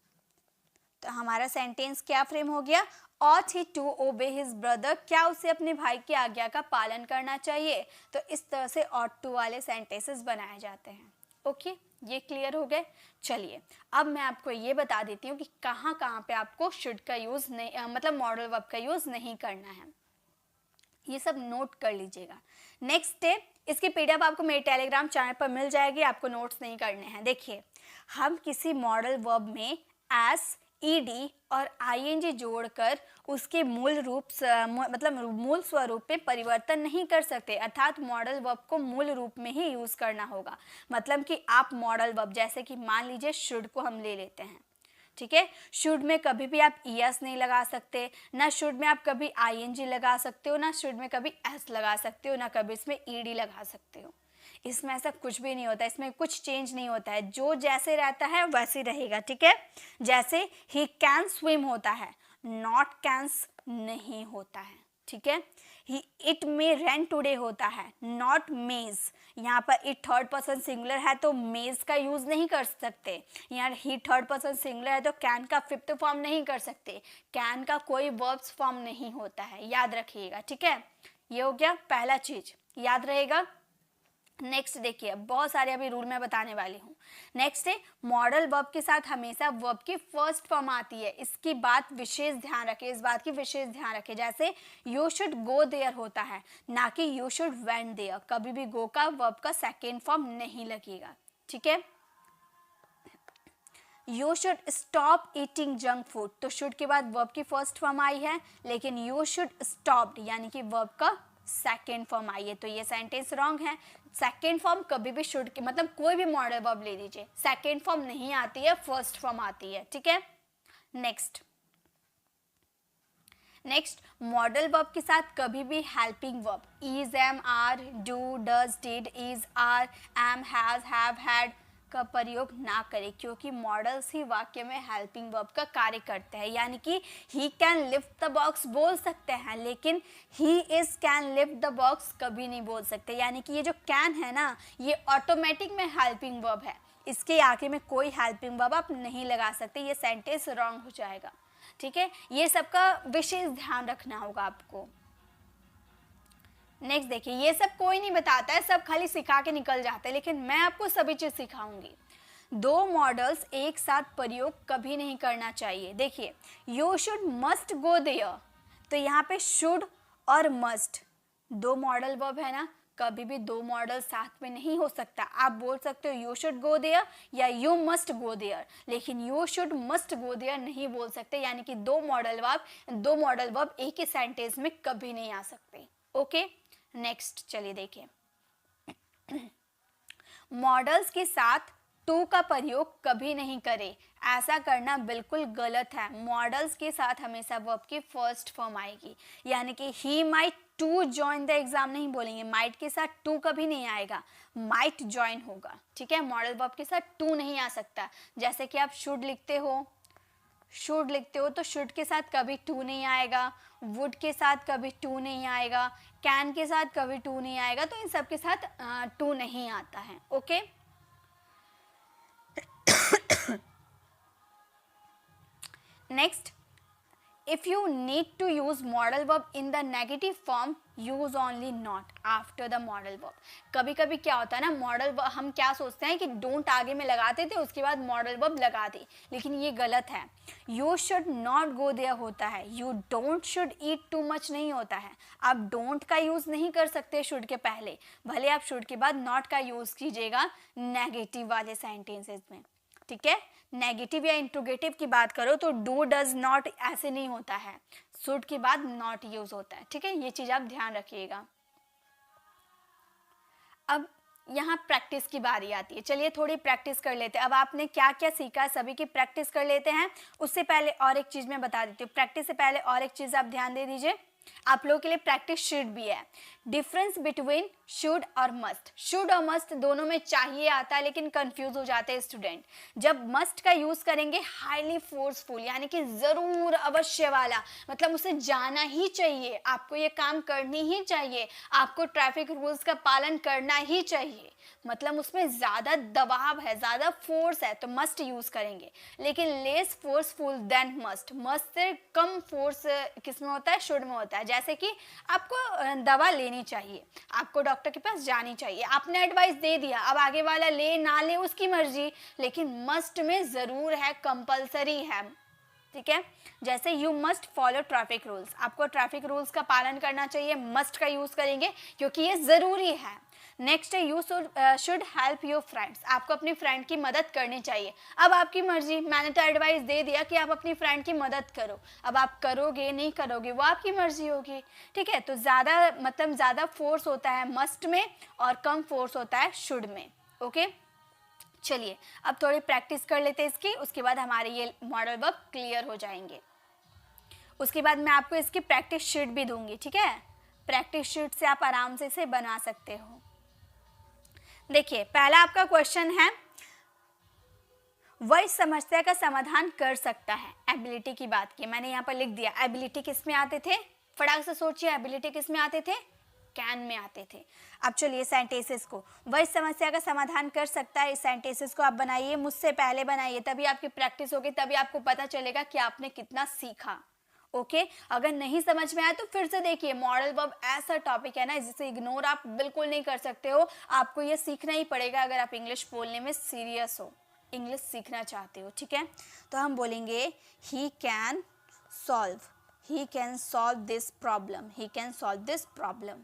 तो हमारा सेंटेंस क्या फ्रेम हो गया? Ought he to obey his brother, क्या उसे अपने भाई की आज्ञा का पालन करना चाहिए? तो इस तरह से ऑट टू वाले सेंटेंसेस बनाए जाते हैं। ओके, ये क्लियर हो गए। चलिए अब मैं आपको ये बता देती हूँ कि कहाँ कहाँ पे आपको शुड का यूज नहीं, मतलब मॉडल वर्ब का यूज नहीं करना है, ये सब नोट कर लीजिएगा। नेक्स्ट है, इसकी पीडीएफ आपको मेरे टेलीग्राम चैनल पर मिल जाएगी, आपको नोट्स नहीं करने हैं। देखिए, हम किसी मॉडल वर्ब में एस, ईडी और आईएनजी जोड़कर उसके मूल रूप मतलब मूल स्वरूप में परिवर्तन नहीं कर सकते, अर्थात मॉडल वर्ब को मूल रूप में ही यूज करना होगा। मतलब कि आप मॉडल वर्ब, जैसे कि मान लीजिए शुड को हम ले लेते हैं, ठीक है, शुड में कभी भी आप ईएस नहीं लगा सकते, ना शुड में आप कभी आईएनजी लगा सकते हो, ना शुड में कभी एस लगा सकते हो, ना कभी इसमें ईडी लगा सकते हो। इसमें ऐसा कुछ भी नहीं होता, इसमें कुछ चेंज नहीं होता है, जो जैसे रहता है वैसे रहेगा, ठीक है। जैसे ही कैन स्विम होता है, नॉट कैंस नहीं होता है, ठीक है। ही इट मे रेन टुडे होता है, नॉट मेज। यहाँ पर इट थर्ड पर्सन सिंगुलर है तो मेज का यूज नहीं कर सकते, यहाँ ही थर्ड पर्सन सिंगुलर है तो कैन का फिफ्थ फॉर्म नहीं कर सकते, कैन का कोई वर्ब्स फॉर्म नहीं होता है, याद रखिएगा, ठीक है। ये हो गया पहला चीज, याद रहेगा। नेक्स्ट देखिए, बहुत सारे अभी रूल मैं बताने वाली हूँ। नेक्स्ट है, मॉडल वर्ब के साथ हमेशा वर्ब की फर्स्ट फॉर्म आती है, इसकी बात विशेष ध्यान रखें, इस बात की विशेष ध्यान रखें। जैसे यू शुड गो देयर होता है, ना कि यू शुड वेंट देयर, कभी भी गो का वर्ब का सेकेंड फॉर्म नहीं लगेगा, ठीक है। You should stop eating junk food, तो शुड के बाद वर्ब की फर्स्ट फॉर्म आई है, लेकिन यू शुड स्टॉप यानी कि वर्ब का सेकेंड फॉर्म आई है, तो ये सेंटेंस रॉन्ग है। सेकेंड फॉर्म कभी भी शुड के, मतलब कोई भी मॉडल वर्ब ले लीजिए, सेकेंड फॉर्म नहीं आती है, फर्स्ट फॉर्म आती है, ठीक है। नेक्स्ट मॉडल वर्ब के साथ कभी भी helping verb is, am, are, do, does, did, is, are, am, has, have, had का प्रयोग ना करें, क्योंकि मॉडल्स ही वाक्य में हेल्पिंग वर्ब का कार्य करते हैं। यानी कि he can lift the box बोल सकते हैं, लेकिन he is can lift the box कभी नहीं बोल सकते। यानी कि ये जो कैन है ना, ये ऑटोमेटिक में हेल्पिंग वर्ब है, इसके आगे में कोई हेल्पिंग वर्ब आप नहीं लगा सकते, ये सेंटेंस रॉन्ग हो जाएगा, ठीक है। ये सबका विशेष ध्यान रखना होगा आपको। नेक्स्ट देखिए, ये सब कोई नहीं बताता है, सब खाली सिखा के निकल जाते हैं, लेकिन मैं आपको सभी चीज सिखाऊंगी। दो मॉडल्स एक साथ प्रयोग कभी नहीं करना चाहिए। देखिए, you should must go there, तो यहाँ पे शुड और मस्ट दो मॉडल वर्ब है ना, कभी भी दो मॉडल साथ में नहीं हो सकता। आप बोल सकते हो यू शुड गो देयर या यू मस्ट गो देयर, लेकिन you should must go there नहीं बोल सकते, यानी कि दो मॉडल वर्ब एक ही सेंटेंस में कभी नहीं आ सकते। ओके, नेक्स्ट चलिए देखिए, मॉडल्स के साथ टू का प्रयोग कभी नहीं करें, ऐसा करना बिल्कुल गलत है। मॉडल्स के साथ हमेशा वर्ब की फर्स्ट फॉर्म आएगी, यानी कि he might to join the exam नहीं बोलेंगे, माइट के साथ टू कभी नहीं आएगा, माइट ज्वाइन होगा, ठीक है। मॉडल वर्ब के साथ टू नहीं आ सकता। जैसे कि आप शुड लिखते हो, तो शुड के साथ कभी टू नहीं आएगा, वुड के साथ कभी टू नहीं आएगा, कैन के साथ कभी टू नहीं आएगा, तो इन सब के साथ टू नहीं आता है। Okay, next, if you need to use modal verb in the negative form, use only not after the modal verb। कभी कभी क्या होता है ना, मॉडल हम क्या सोचते हैं कि डोंट आगे में लगाते थे, उसके बाद मॉडल वर्ब लगा दे, लेकिन ये गलत है। You should not go there होता है, you don't should eat too much नहीं होता है। आप डोंट का यूज नहीं कर सकते शुड के पहले, भले आप शुड के बाद नॉट का यूज कीजिएगा नेगेटिव वाले सेंटेंसेस में, ठीक है। नेगेटिव या इंट्रोगेटिव की बात करो तो डू डज नॉट ऐसे नहीं होता है, शुड के बाद नॉट यूज होता है, ठीक है। ये चीज आप ध्यान रखिएगा। अब यहाँ प्रैक्टिस की बारी आती है, चलिए थोड़ी प्रैक्टिस कर लेते हैं। अब आपने क्या क्या सीखा सभी की प्रैक्टिस कर लेते हैं। उससे पहले और एक चीज मैं बता देती हूँ, प्रैक्टिस से पहले और एक चीज आप ध्यान दे दीजिए, आप लोगों के लिए प्रैक्टिस शुड भी है। डिफरेंस बिटवीन शुड और मस्ट, शुड और मस्ट दोनों में चाहिए आता है, लेकिन कंफ्यूज हो जाते हैं स्टूडेंट। जब मस्ट का यूज करेंगे हाईली फोर्सफुल, यानी कि जरूर अवश्य वाला, मतलब उसे जाना ही चाहिए, आपको ये काम करनी ही चाहिए, आपको ट्रैफिक रूल्स का पालन करना ही चाहिए, मतलब उसमें ज्यादा दबाव है, ज्यादा फोर्स है, तो मस्ट यूज करेंगे। लेकिन less forceful than must, must से कम फोर्स किस में होता है, शुड में होता है। जैसे कि आपको दवा लेनी चाहिए, आपको डॉक्टर के पास जानी चाहिए, आपने एडवाइस दे दिया, अब आगे वाला ले ना ले उसकी मर्जी, लेकिन मस्ट में जरूर है, कंपलसरी है, ठीक है। जैसे you must follow traffic rules, आपको ट्रैफिक रूल्स का पालन करना चाहिए, मस्ट का यूज करेंगे क्योंकि ये जरूरी है। नेक्स्ट है you should help your friends, आपको अपनी फ्रेंड की मदद करनी चाहिए। अब आपकी मर्जी, मैंने तो एडवाइस दे दिया कि आप अपनी फ्रेंड की मदद करो, अब आप करोगे नहीं करोगे वो आपकी मर्जी होगी, ठीक है। तो ज़्यादा मतलब ज़्यादा फोर्स होता है मस्ट में और कम फोर्स होता है शुड में, ओके। चलिए अब थोड़ी प्रैक्टिस कर लेते हैं इसकी, उसके बाद हमारे ये मॉडल वर्ब क्लियर हो जाएंगे। उसके बाद मैं आपको इसकी प्रैक्टिस शीट भी दूंगी, ठीक है। प्रैक्टिस शीट से आप आराम से इसे बना सकते हो। देखिए पहला आपका क्वेश्चन है, वह इस समस्या का समाधान कर सकता है। एबिलिटी की बात की, मैंने यहाँ पर लिख दिया एबिलिटी किस में आते थे, फटाक से सोचिए, एबिलिटी किस में आते थे, कैन में आते थे। अब चलिए सेंटेंसेस को, वह इस समस्या का समाधान कर सकता है, इस सेंटेंसेस को आप बनाइए, मुझसे पहले बनाइए, तभी आपकी प्रैक्टिस होगी, तभी आपको पता चलेगा कि आपने कितना सीखा, ओके। अगर नहीं समझ में आया तो फिर से देखिए, मॉडल वर्ब ऐसा टॉपिक है ना जिसे इग्नोर आप बिल्कुल नहीं कर सकते हो, आपको ये सीखना ही पड़ेगा अगर आप इंग्लिश बोलने में सीरियस हो, इंग्लिश सीखना चाहते हो, ठीक है। तो हम बोलेंगे he can solve this problem, he can solve this problem,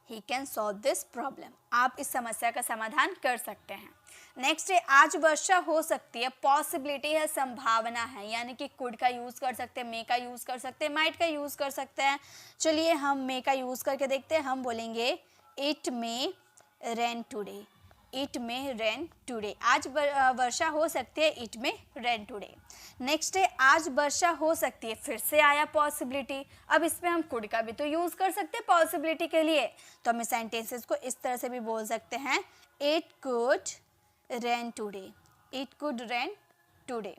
he can solve this problem, आप इस समस्या का समाधान कर सकते हैं। नेक्स्ट है आज वर्षा हो सकती है, पॉसिबिलिटी है, संभावना है, यानी कि कुड का यूज कर सकते हैं, मे का यूज कर सकते हैं, माइट का यूज कर सकते हैं। चलिए हम मे का यूज करके देखते हैं, हम बोलेंगे it may rain today, it may rain today, आज वर्षा हो सकती है, it may rain today. Next है आज वर्षा हो सकती है, फिर से आया पॉसिबिलिटी, अब इसमें हम कुड का भी तो यूज कर सकते हैं पॉसिबिलिटी के लिए, तो हम सेंटेंसेस को इस तरह से भी बोल सकते हैं, it could rain today, it could rain today.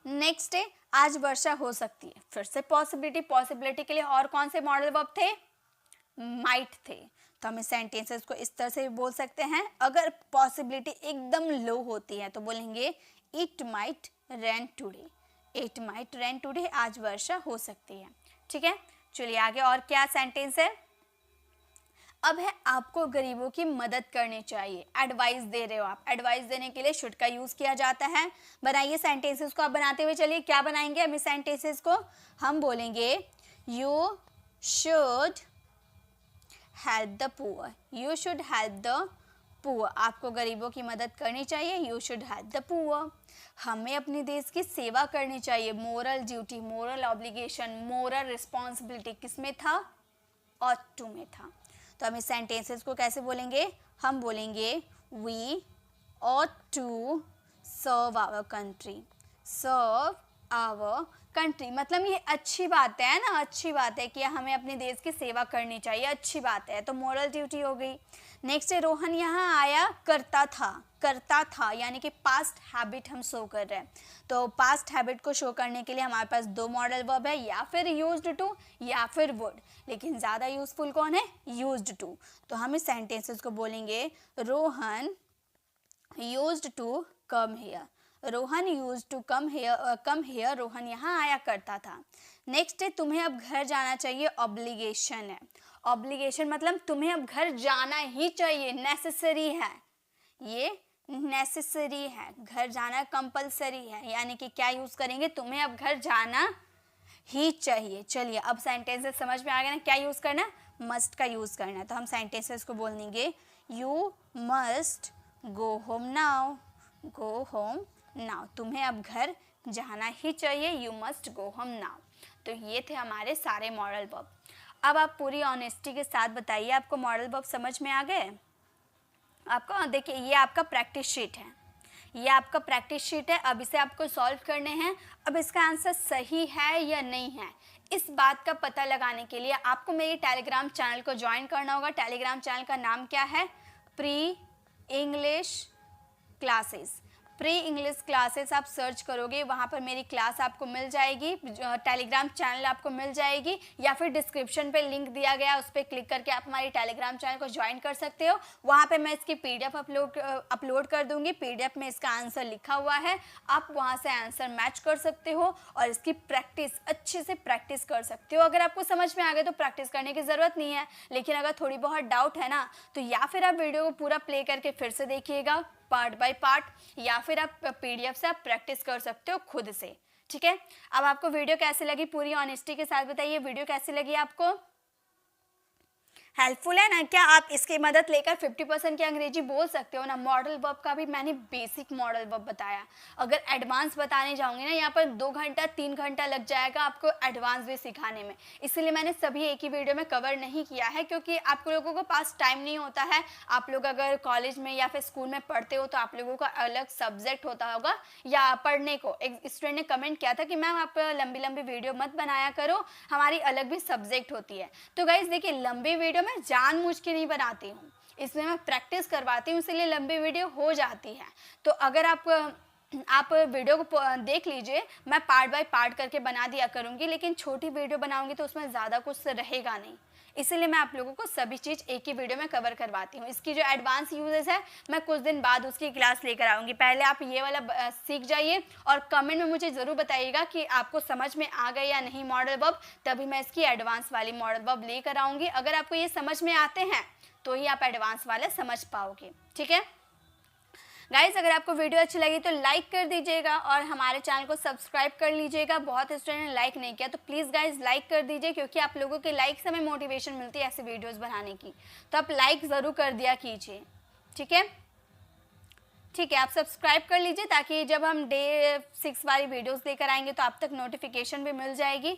Next है आज वर्षा हो सकती है, फिर से पॉसिबिलिटी, पॉसिबिलिटी के लिए और कौन से मॉडल वर्ब थे, माइट थे, तो हम इस सेंटेंसेस को इस तरह से भी बोल सकते हैं। अगर पॉसिबिलिटी एकदम लो होती है तो बोलेंगे it might rain today, it might rain today, आज वर्षा हो सकती है, ठीक है। चलिए आगे और क्या सेंटेंस है, अब है आपको गरीबों की मदद करनी चाहिए, एडवाइस दे रहे हो आप, एडवाइस देने के लिए शुड का यूज किया जाता है। बनाइए सेंटेंसेस को, आप बनाते हुए चलिए, क्या बनाएंगे हम इस सेंटेंसेस को, हम बोलेंगे you should help the poor, you should help the poor, आपको गरीबों की मदद करनी चाहिए, you should help the poor. हमें अपने देश की सेवा करनी चाहिए, moral duty, moral obligation, moral responsibility किसमें था, ऑट टू में था। तो हम इस सेंटेंसेस को कैसे बोलेंगे, हम बोलेंगे we ought to serve our country, serve our country, मतलब ये अच्छी बात है ना, अच्छी बात है कि हमें अपने देश की सेवा करनी चाहिए, अच्छी बात है, तो मोरल ड्यूटी हो गई। नेक्स्ट है रोहन यहाँ आया करता था, यानी कि पास्ट हैबिट हम शो कर रहे हैं, तो पास्ट हैबिट को शो करने के लिए हमारे पास दो मॉडल वर्ब है, या फिर यूज्ड टू या फिर वुड, लेकिन ज़्यादा यूजफुल कौन है, यूज्ड टू। तो हम इस सेंटेंसेस को बोलेंगे Rohan used to come here, Rohan used to come here, Rohan यहाँ आया करता था। नेक्स्ट है तुम्हें अब घर जाना चाहिए, ऑब्लिगेशन है, ऑब्लिगेशन मतलब तुम्हें अब घर जाना ही चाहिए, नेसेसरी है, ये नेसेसरी है, घर जाना कंपलसरी है, यानी कि क्या यूज करेंगे, तुम्हें अब घर जाना ही चाहिए। चलिए अब सेंटेंसेस समझ में आ गया ना, क्या यूज करना है, मस्ट का यूज करना है, तो हम सेंटेंसेस को बोल देंगे you must go home now, go home now, तुम्हें अब घर जाना ही चाहिए, you must go home now. तो ये थे हमारे सारे मॉडल वर्ब। अब आप पूरी ऑनेस्टी के साथ बताइए, आपको मॉडल वर्ब समझ में आ गए? आपको देखिए, ये आपका प्रैक्टिस शीट है, ये आपका प्रैक्टिस शीट है। अब इसे आपको सॉल्व करने हैं। अब इसका आंसर सही है या नहीं है, इस बात का पता लगाने के लिए आपको मेरी टेलीग्राम चैनल को ज्वाइन करना होगा। टेलीग्राम चैनल का नाम क्या है? Pre English classes. Pre English classes आप सर्च करोगे, वहाँ पर मेरी क्लास आपको मिल जाएगी, टेलीग्राम चैनल आपको मिल जाएगी, या फिर डिस्क्रिप्शन पे लिंक दिया गया, उस पर क्लिक करके आप हमारी टेलीग्राम चैनल को ज्वाइन कर सकते हो। वहाँ पे मैं इसकी पीडीएफ अपलोड कर दूंगी। पीडीएफ में इसका आंसर लिखा हुआ है, आप वहाँ से आंसर मैच कर सकते हो और इसकी प्रैक्टिस अच्छे से प्रैक्टिस कर सकते हो। अगर आपको समझ में आ गया तो प्रैक्टिस करने की ज़रूरत नहीं है, लेकिन अगर थोड़ी बहुत डाउट है ना, तो या फिर आप वीडियो को पूरा प्ले करके फिर से देखिएगा पार्ट बाय पार्ट, या फिर आप पीडीएफ से आप प्रैक्टिस कर सकते हो खुद से। ठीक है, अब आपको वीडियो कैसी लगी पूरी ऑनेस्टी के साथ बताइए, वीडियो कैसी लगी आपको? हेल्पफुल है ना? क्या आप इसकी मदद लेकर 50% की अंग्रेजी बोल सकते हो ना? मॉडल वर्ब का भी मैंने बेसिक मॉडल वर्ब बताया, अगर एडवांस बताने जाऊंगी ना, यहाँ पर 2 घंटा 3 घंटा लग जाएगा आपको एडवांस भी सिखाने में। इसलिए मैंने सभी एक ही वीडियो में कवर नहीं किया है, क्योंकि आप लोगों को पास टाइम नहीं होता है। आप लोग अगर कॉलेज में या फिर स्कूल में पढ़ते हो तो आप लोगों का अलग सब्जेक्ट होता होगा, या पढ़ने को एक स्टूडेंट ने कमेंट किया था कि मैम आप लंबी लंबी वीडियो मत बनाया करो, हमारी अलग भी सब्जेक्ट होती है। तो गाइज देखिए, लंबी वीडियो मैं जानबूझ के नहीं बनाती हूँ, इसमें मैं प्रैक्टिस करवाती हूँ, इसलिए लंबी वीडियो हो जाती है। तो अगर आप वीडियो को देख लीजिए, मैं पार्ट बाय पार्ट करके बना दिया करूँगी, लेकिन छोटी वीडियो बनाऊंगी तो उसमें ज़्यादा कुछ रहेगा नहीं, इसीलिए मैं आप लोगों को सभी चीज़ एक ही वीडियो में कवर करवाती हूँ। इसकी जो एडवांस यूजेस है, मैं कुछ दिन बाद उसकी क्लास लेकर आऊँगी। पहले आप ये वाला सीख जाइए और कमेंट में मुझे ज़रूर बताइएगा कि आपको समझ में आ गए या नहीं मॉडल वर्ब, तभी मैं इसकी एडवांस वाली मॉडल वर्ब लेकर आऊँगी। अगर आपको ये समझ में आते हैं तो ही आप एडवांस वाले समझ पाओगे। ठीक है गाइज, अगर आपको वीडियो अच्छी लगी तो लाइक कर दीजिएगा और हमारे चैनल को सब्सक्राइब कर लीजिएगा। बहुत स्टूडेंट ने लाइक नहीं किया, तो प्लीज़ गाइज लाइक कर दीजिए, क्योंकि आप लोगों के लाइक से हमें मोटिवेशन मिलती है ऐसे वीडियोस बनाने की। तो आप लाइक ज़रूर कर दिया कीजिए। ठीक है, आप सब्सक्राइब कर लीजिए, ताकि जब हम डे 6 वाली वीडियोस लेकर आएंगे तो आप तक नोटिफिकेशन भी मिल जाएगी।